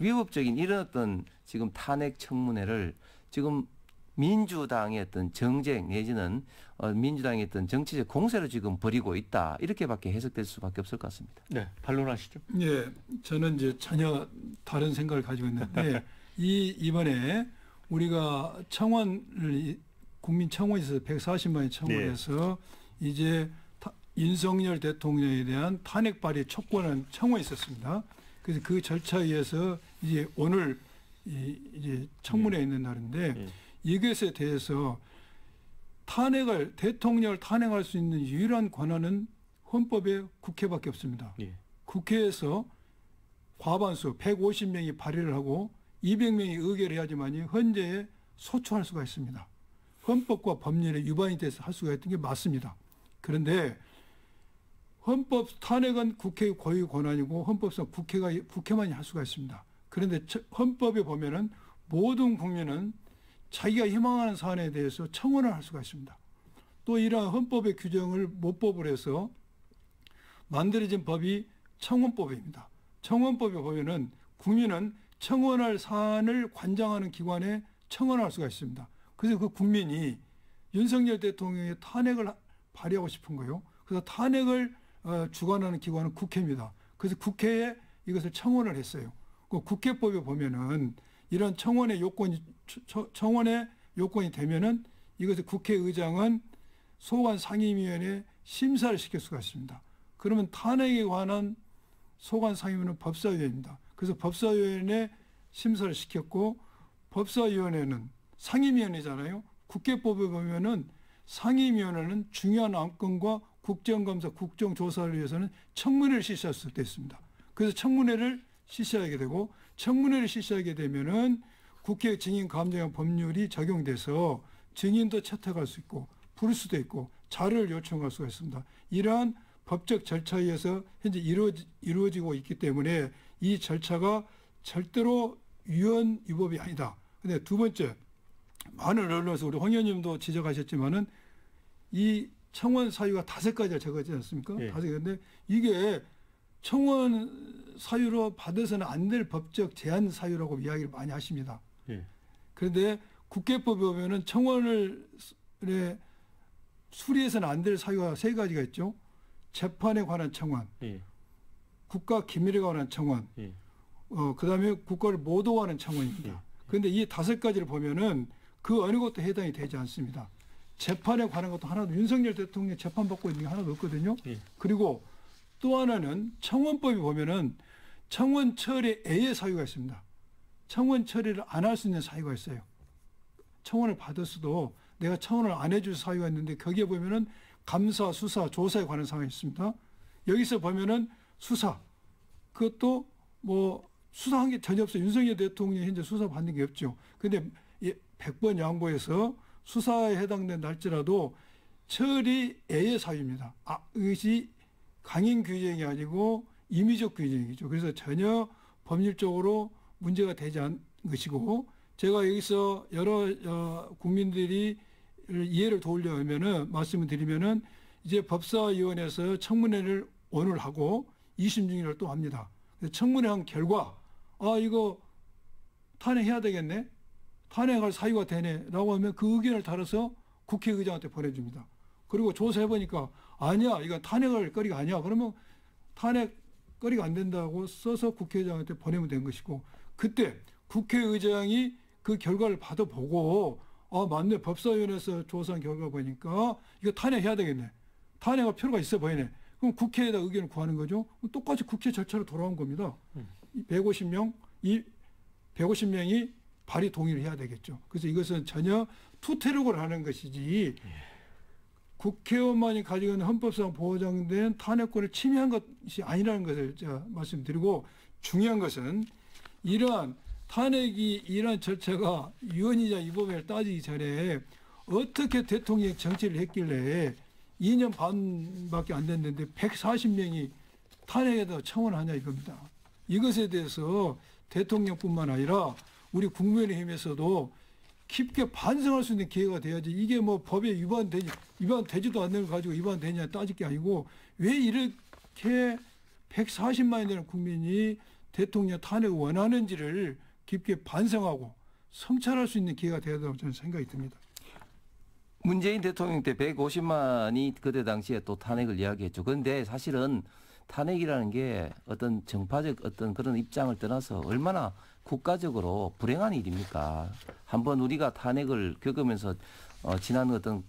위법적인 이런 어떤 지금 탄핵 청문회를 지금 민주당의 어떤 정쟁 내지는 민주당의 어떤 정치적 공세로 지금 벌이고 있다, 이렇게밖에 해석될 수밖에 없을 것 같습니다. 네, 반론하시죠. 예, 저는 이제 전혀 다른 생각을 가지고 있는데 이번에 우리가 국민 청원에서 140만이 청원해서 네. 이제 윤석열 대통령에 대한 탄핵 발의 촉구하는 청원이 있었습니다. 그래서 그 절차에 의해서 이제 오늘 이제 청문회에 있는 날인데 이것에 대해서 대통령을 탄핵할 수 있는 유일한 권한은 헌법에 국회밖에 없습니다. 국회에서 과반수 150명이 발의를 하고 200명이 의결을 해야지만이 헌재에 소추할 수가 있습니다. 헌법과 법률에 위반이 돼서 할 수가 있던 게 맞습니다. 그런데 헌법 탄핵은 국회의 고유 권한이고 헌법상 국회만이 할 수가 있습니다. 그런데 헌법에 보면은 모든 국민은 자기가 희망하는 사안에 대해서 청원을 할 수가 있습니다. 또 이러한 헌법의 규정을 모법을 해서 만들어진 법이 청원법입니다. 청원법에 보면은 국민은 청원할 사안을 관장하는 기관에 청원할 수가 있습니다. 그래서 그 국민이 윤석열 대통령의 탄핵을 발의하고 싶은 거예요. 그래서 탄핵을 주관하는 기관은 국회입니다. 그래서 국회에 이것을 청원을 했어요. 그 국회법에 보면은 이런 청원의 요건이 되면은 이것을 국회의장은 소관 상임위원회에 심사를 시킬 수가 있습니다. 그러면 탄핵에 관한 소관 상임위는 법사위원회입니다. 그래서 법사위원회 심사를 시켰고 법사위원회는 상임위원회잖아요. 국회법에 보면은 상임위원회는 중요한 안건과 국정감사, 국정조사를 위해서는 청문회를 실시할 수도 있습니다. 그래서 청문회를 실시하게 되고 청문회를 실시하게 되면은 국회 증인감정형 법률이 적용돼서 증인도 채택할 수 있고 부를 수도 있고 자료를 요청할 수가 있습니다. 이러한 법적 절차에 의해서 현재 이루어지고 있기 때문에 이 절차가 절대로 위헌위법이 아니다. 근데 두 번째, 많은 언론에서 우리 황 의원님도 지적하셨지만은 이 청원 사유가 5가지가 적어지지 않습니까? 5가지인데 이게 청원 사유로 받아서는 안 될 법적 제한 사유라고 이야기를 많이 하십니다. 그런데 국회법에 보면은 청원을 수리해서는 안 될 사유가 3가지가 있죠. 재판에 관한 청원, 국가 기밀에 관한 청원, 그다음에 국가를 모독하는 청원입니다. 그런데 이 5가지를 보면은 그 어느 것도 해당이 되지 않습니다. 재판에 관한 것도 하나도 윤석열 대통령 재판받고 있는 게 하나도 없거든요. 그리고 또 하나는 청원법에 보면은 청원 처리 애의 사유가 있습니다. 청원 처리를 안 할 수 있는 사유가 있어요. 청원을 받았어도 내가 청원을 안 해줄 사유가 있는데 거기에 보면은 감사, 수사, 조사에 관한 사항이 있습니다. 여기서 보면은 수사, 그것도 뭐 수사한 게 전혀 없어요. 윤석열 대통령이 현재 수사 받는 게 없죠. 그런데 100번 양보해서 수사에 해당된다 할지라도 처리애의 사유입니다. 이것이 강행 규정이 아니고 임의적 규정이죠. 그래서 전혀 법률적으로 문제가 되지 않은 것이고, 제가 여기서 여러 국민들이 이해를 도우려면은 말씀을 드리면은 이제 법사위원회에서 청문회를 오늘 하고 2심 중의를 또 합니다. 청문회 한 결과 이거 탄핵해야 되겠네, 탄핵할 사유가 되네라고 하면 그 의견을 따라서 국회의장한테 보내줍니다. 그리고 조사해보니까 아니야, 이건 탄핵할 거리가 아니야. 그러면 탄핵 거리가 안 된다고 써서 국회의장한테 보내면 된 것이고, 그때 국회의장이 그 결과를 받아보고 맞네, 법사위원회에서 조사한 결과 보니까 이거 탄핵해야 되겠네, 탄핵할 필요가 있어 보이네. 그럼 국회에다 의견을 구하는 거죠. 똑같이 국회 절차로 돌아온 겁니다. 150명이 발의 동의를 해야 되겠죠. 그래서 이것은 전혀 투태력을 하는 것이지 국회의원만이 가지고 있는 헌법상 보장된 탄핵권을 침해한 것이 아니라는 것을 제가 말씀드리고, 중요한 것은 이러한 탄핵이 절차가 위헌이냐 위법을 따지기 전에 어떻게 대통령이 정치를 했길래 2년 반밖에 안 됐는데 140명이 탄핵에다 청원하냐 이겁니다. 이것에 대해서 대통령뿐만 아니라 우리 국민의힘에서도 깊게 반성할 수 있는 기회가 돼야지, 이게 뭐 법에 위반되지도 않는 걸 가지고 위반되냐 따질 게 아니고, 왜 이렇게 140만이 되는 국민이 대통령 탄핵을 원하는지를 깊게 반성하고 성찰할 수 있는 기회가 돼야 된다고 저는 생각이 듭니다. 문재인 대통령 때 150만이 그때 당시에 또 탄핵을 이야기했죠. 그런데 사실은 탄핵이라는 게 어떤 정파적 어떤 그런 입장을 떠나서 얼마나 국가적으로 불행한 일입니까? 한번 우리가 탄핵을 겪으면서 지난 어떤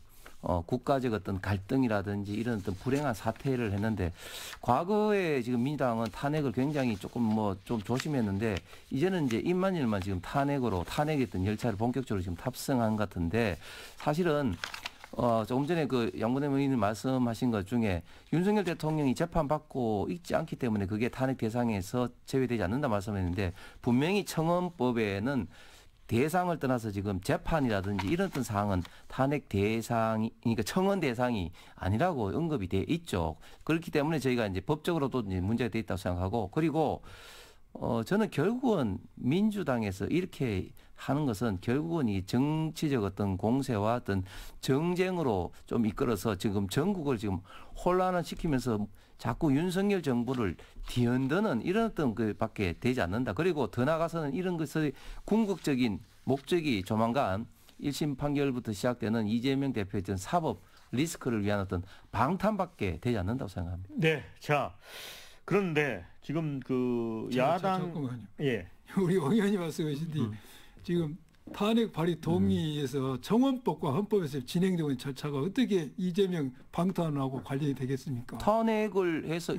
국가적 어떤 갈등이라든지 이런 어떤 불행한 사태를 했는데, 과거에 지금 민주당은 탄핵을 굉장히 조금 좀 조심했는데 이제는 이제 입만일만 지금 탄핵했던 열차를 본격적으로 지금 탑승한 것 같은데, 사실은 조금 전에 그 양문혜 의원님 말씀하신 것 중에 윤석열 대통령이 재판받고 있지 않기 때문에 그게 탄핵 대상에서 제외되지 않는다 말씀했는데, 분명히 청원법에는 대상을 떠나서 지금 재판이라든지 이런 어떤 사항은 탄핵 대상이, 그러니까 청원 대상이 아니라고 언급이 돼 있죠. 그렇기 때문에 저희가 이제 법적으로도 이제 문제가 돼 있다고 생각하고, 그리고 저는 결국은 민주당에서 이렇게 하는 것은 결국은 이 정치적 어떤 공세와 어떤 정쟁으로 좀 이끌어서 지금 전국을 지금 혼란을 시키면서 자꾸 윤석열 정부를 뒤흔드는 이런 어떤 것밖에 되지 않는다. 그리고 더 나아가서는 이런 것의 궁극적인 목적이 조만간 1심 판결부터 시작되는 이재명 대표의 사법 리스크를 위한 어떤 방탄밖에 되지 않는다고 생각합니다. 네, 자 그런데 지금 그 야당 잠깐만요. 예, 우리 王의원님 말씀하신데 지금 탄핵 발의 동의에서 정원법과 헌법에서 진행되고 있는 절차가 어떻게 이재명 방탄하고 관련이 되겠습니까? 탄핵을 해서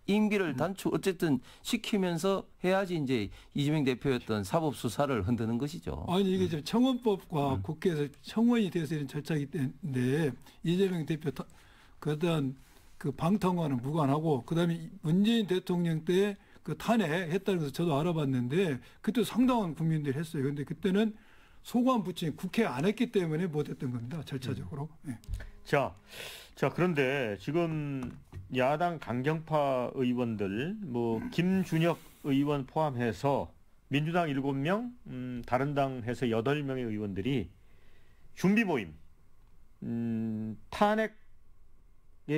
임기를 단축 어쨌든 시키면서 해야지 이제 이재명 대표였던 사법 수사를 흔드는 것이죠. 아니 이게 지금 청원법과 국회에서 청원이 돼서 이런 절차이기 때문에 이재명 대표 그다음 그 방탄과는 무관하고 그다음에 문재인 대통령 때 그 탄핵했다는 것을 저도 알아봤는데 그때 상당한 국민들이 했어요. 그런데 그때는 소관 부처인 국회 안 했기 때문에 못했던 겁니다. 절차적으로. 네. 자 그런데 지금 야당 강경파 의원들 뭐 김준혁 의원 포함해서 민주당 7명, 다른 당 해서 8명의 의원들이 준비 모임, 탄핵에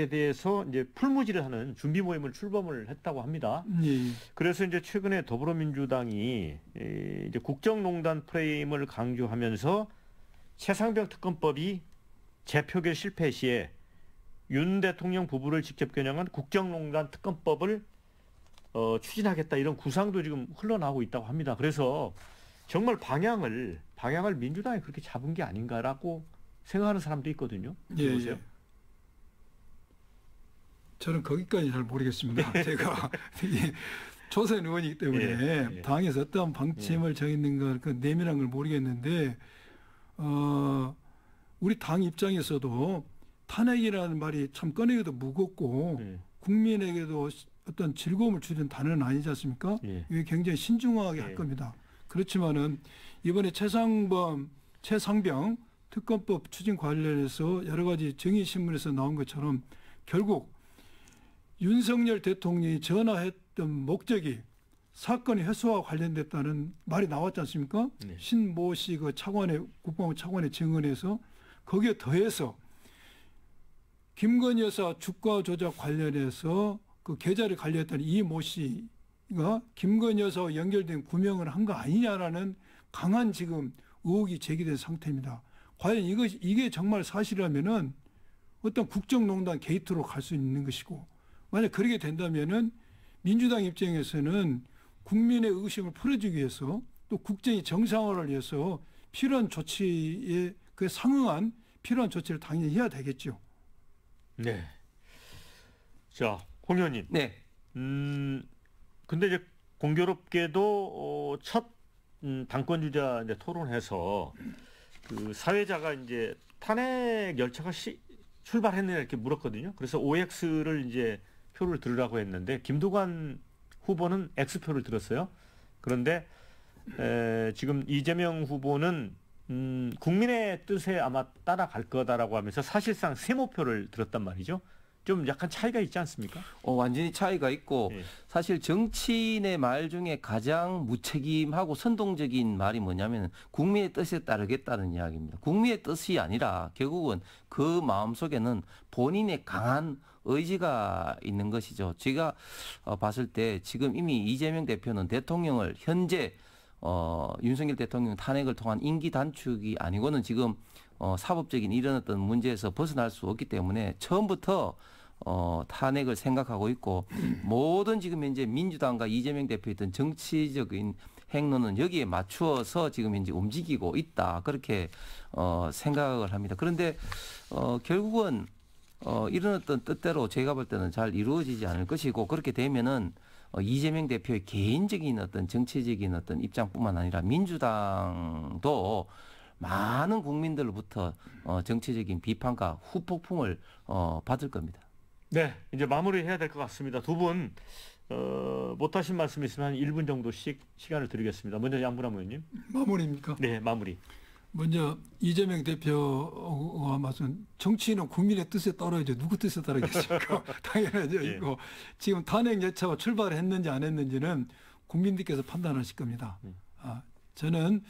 대해서 이제 풀무지를 하는 준비 모임을 출범을 했다고 합니다. 그래서 이제 최근에 더불어민주당이 이제 국정농단 프레임을 강조하면서 최상병 특검법이 재표결 실패 시에 윤 대통령 부부를 직접 겨냥한 국정농단 특검법을 추진하겠다 이런 구상도 지금 흘러나오고 있다고 합니다. 그래서 정말 방향을 민주당이 그렇게 잡은 게 아닌가라고 생각하는 사람도 있거든요. 예, 보세요. 예. 저는 거기까지 잘 모르겠습니다. 제가 초선 의원이기 때문에 당에서 어떠한 방침을 정했는가 그 내밀한 걸 모르겠는데 우리 당 입장에서도 탄핵이라는 말이 참 꺼내기도 무겁고 국민에게도 어떤 즐거움을 주는 단어는 아니지 않습니까? 이게 굉장히 신중하게 할 겁니다. 그렇지만은 이번에 최상병 특검법 추진 관련해서 여러 가지 정의신문에서 나온 것처럼 결국 윤석열 대통령이 전화했던 목적이 사건의 해소와 관련됐다는 말이 나왔지 않습니까? 신모 씨 그 국방부 차관의 증언에서 거기에 더해서 김건희 여사 주가 조작 관련해서 그 계좌를 관리했던 이 모 씨가 김건희 여사와 연결된 구명을 한 거 아니냐라는 강한 지금 의혹이 제기된 상태입니다. 과연 이게 정말 사실이라면은 어떤 국정농단 게이트로 갈 수 있는 것이고 만약 그렇게 된다면은 민주당 입장에서는 국민의 의심을 풀어주기 위해서 또 국정의 정상화를 위해서 필요한 조치에 그 상응한 필요한 조치를 당연히 해야 되겠죠. 네. 자, 홍 의원님. 네. 근데 이제 공교롭게도 첫 당권 주자 이제 토론해서 그 사회자가 이제 탄핵 열차가 출발했느냐 이렇게 물었거든요. 그래서 OX를 이제 표를 들으라고 했는데 김두관 후보는 X표를 들었어요. 그런데 지금 이재명 후보는 국민의 뜻에 아마 따라갈 거다라고 하면서 사실상 세모표를 들었단 말이죠. 좀 약간 차이가 있지 않습니까? 완전히 차이가 있고 사실 정치인의 말 중에 가장 무책임하고 선동적인 말이 뭐냐면 국민의 뜻에 따르겠다는 이야기입니다. 국민의 뜻이 아니라 결국은 그 마음속에는 본인의 강한 의지가 있는 것이죠. 제가 봤을 때 지금 이미 이재명 대표는 대통령을 현재 윤석열 대통령 탄핵을 통한 임기 단축이 아니고는 지금 사법적인 이런 어떤 문제에서 벗어날 수 없기 때문에 처음부터 탄핵을 생각하고 있고 모든 지금 현재 민주당과 이재명 대표의 어떤 정치적인 행로는 여기에 맞추어서 지금 현재 움직이고 있다. 그렇게 생각을 합니다. 그런데 결국은 이런 어떤 뜻대로 제가 볼 때는 잘 이루어지지 않을 것이고 그렇게 되면은 이재명 대표의 개인적인 어떤 정치적인 어떤 입장뿐만 아니라 민주당도 많은 국민들로부터 정치적인 비판과 후폭풍을 받을 겁니다. 네, 이제 마무리해야 될 것 같습니다. 두 분 못하신 말씀 있으면 한 1분 정도씩 시간을 드리겠습니다. 먼저 양분남 의원님. 마무리입니까? 네, 마무리. 먼저 이재명 대표가 말씀 정치인은 국민의 뜻에 따라야죠. 누구 뜻에 따르겠습니까? 당연하죠. 이거 지금 탄핵 열차가 출발했는지 안 했는지는 국민들께서 판단하실 겁니다. 저는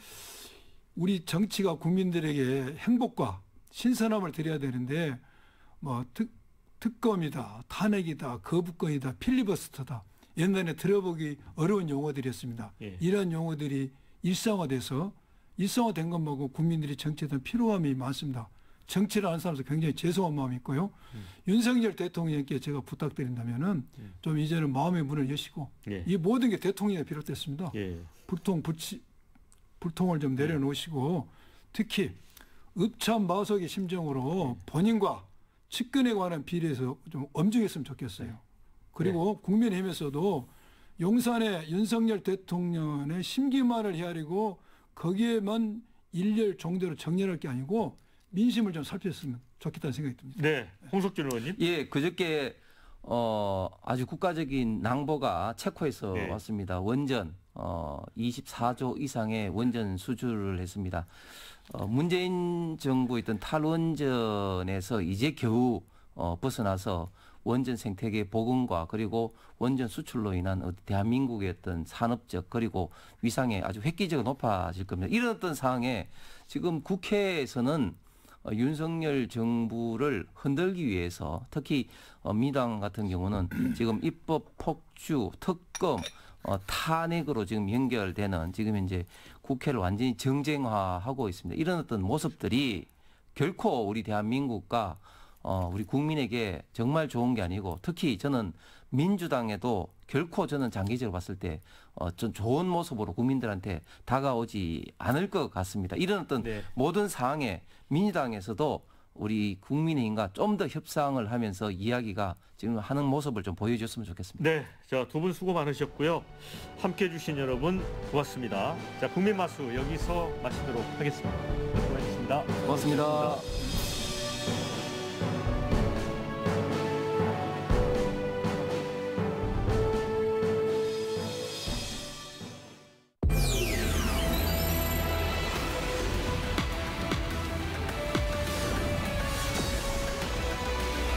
우리 정치가 국민들에게 행복과 신선함을 드려야 되는데 뭐 특검이다, 탄핵이다, 거부권이다, 필리버스터다. 옛날에 들어보기 어려운 용어들이었습니다. 이런 용어들이 일상화된 것 말고 국민들이 정치에 대한 피로함이 많습니다. 정치를 하는 사람도 굉장히 죄송한 마음이 있고요. 윤석열 대통령께 제가 부탁드린다면은 좀 이제는 마음의 문을 여시고 예. 이 모든 게 대통령에 비롯됐습니다. 예. 불통을 좀 내려놓으시고 특히 읍참마속의 심정으로 본인과 측근에 관한 비리에서 좀 엄중했으면 좋겠어요. 그리고 국민의힘에서도 용산의 윤석열 대통령의 심기만을 헤아리고 거기에만 일렬 정도로 정렬할 게 아니고 민심을 좀 살폈으면 좋겠다는 생각이 듭니다. 네, 홍석준 의원님. 예, 그저께 아주 국가적인 낭보가 체코에서 네. 왔습니다. 원전 24조 이상의 원전 수주를 했습니다. 문재인 정부 있던 탈원전에서 이제 겨우 벗어나서 원전 생태계 복원과 그리고 원전 수출로 인한 대한민국의 어떤 산업적 그리고 위상에 아주 획기적으로 높아질 겁니다. 이런 어떤 상황에 지금 국회에서는 윤석열 정부를 흔들기 위해서 특히 민주당 같은 경우는 지금 입법 폭주, 특검, 탄핵으로 지금 연결되는 지금 현재 국회를 완전히 정쟁화하고 있습니다. 이런 어떤 모습들이 결코 우리 대한민국과 우리 국민에게 정말 좋은 게 아니고 특히 저는 민주당에도 결코 저는 장기적으로 봤을 때 좀 좋은 모습으로 국민들한테 다가오지 않을 것 같습니다. 이런 어떤 네. 모든 상황에 민주당에서도 우리 국민의힘과 좀 더 협상을 하면서 이야기가 지금 하는 모습을 좀 보여줬으면 좋겠습니다. 네, 자, 두 분 수고 많으셨고요. 함께해 주신 여러분 고맙습니다. 자, 국민마수 여기서 마치도록 하겠습니다. 수고하셨습니다. 고맙습니다.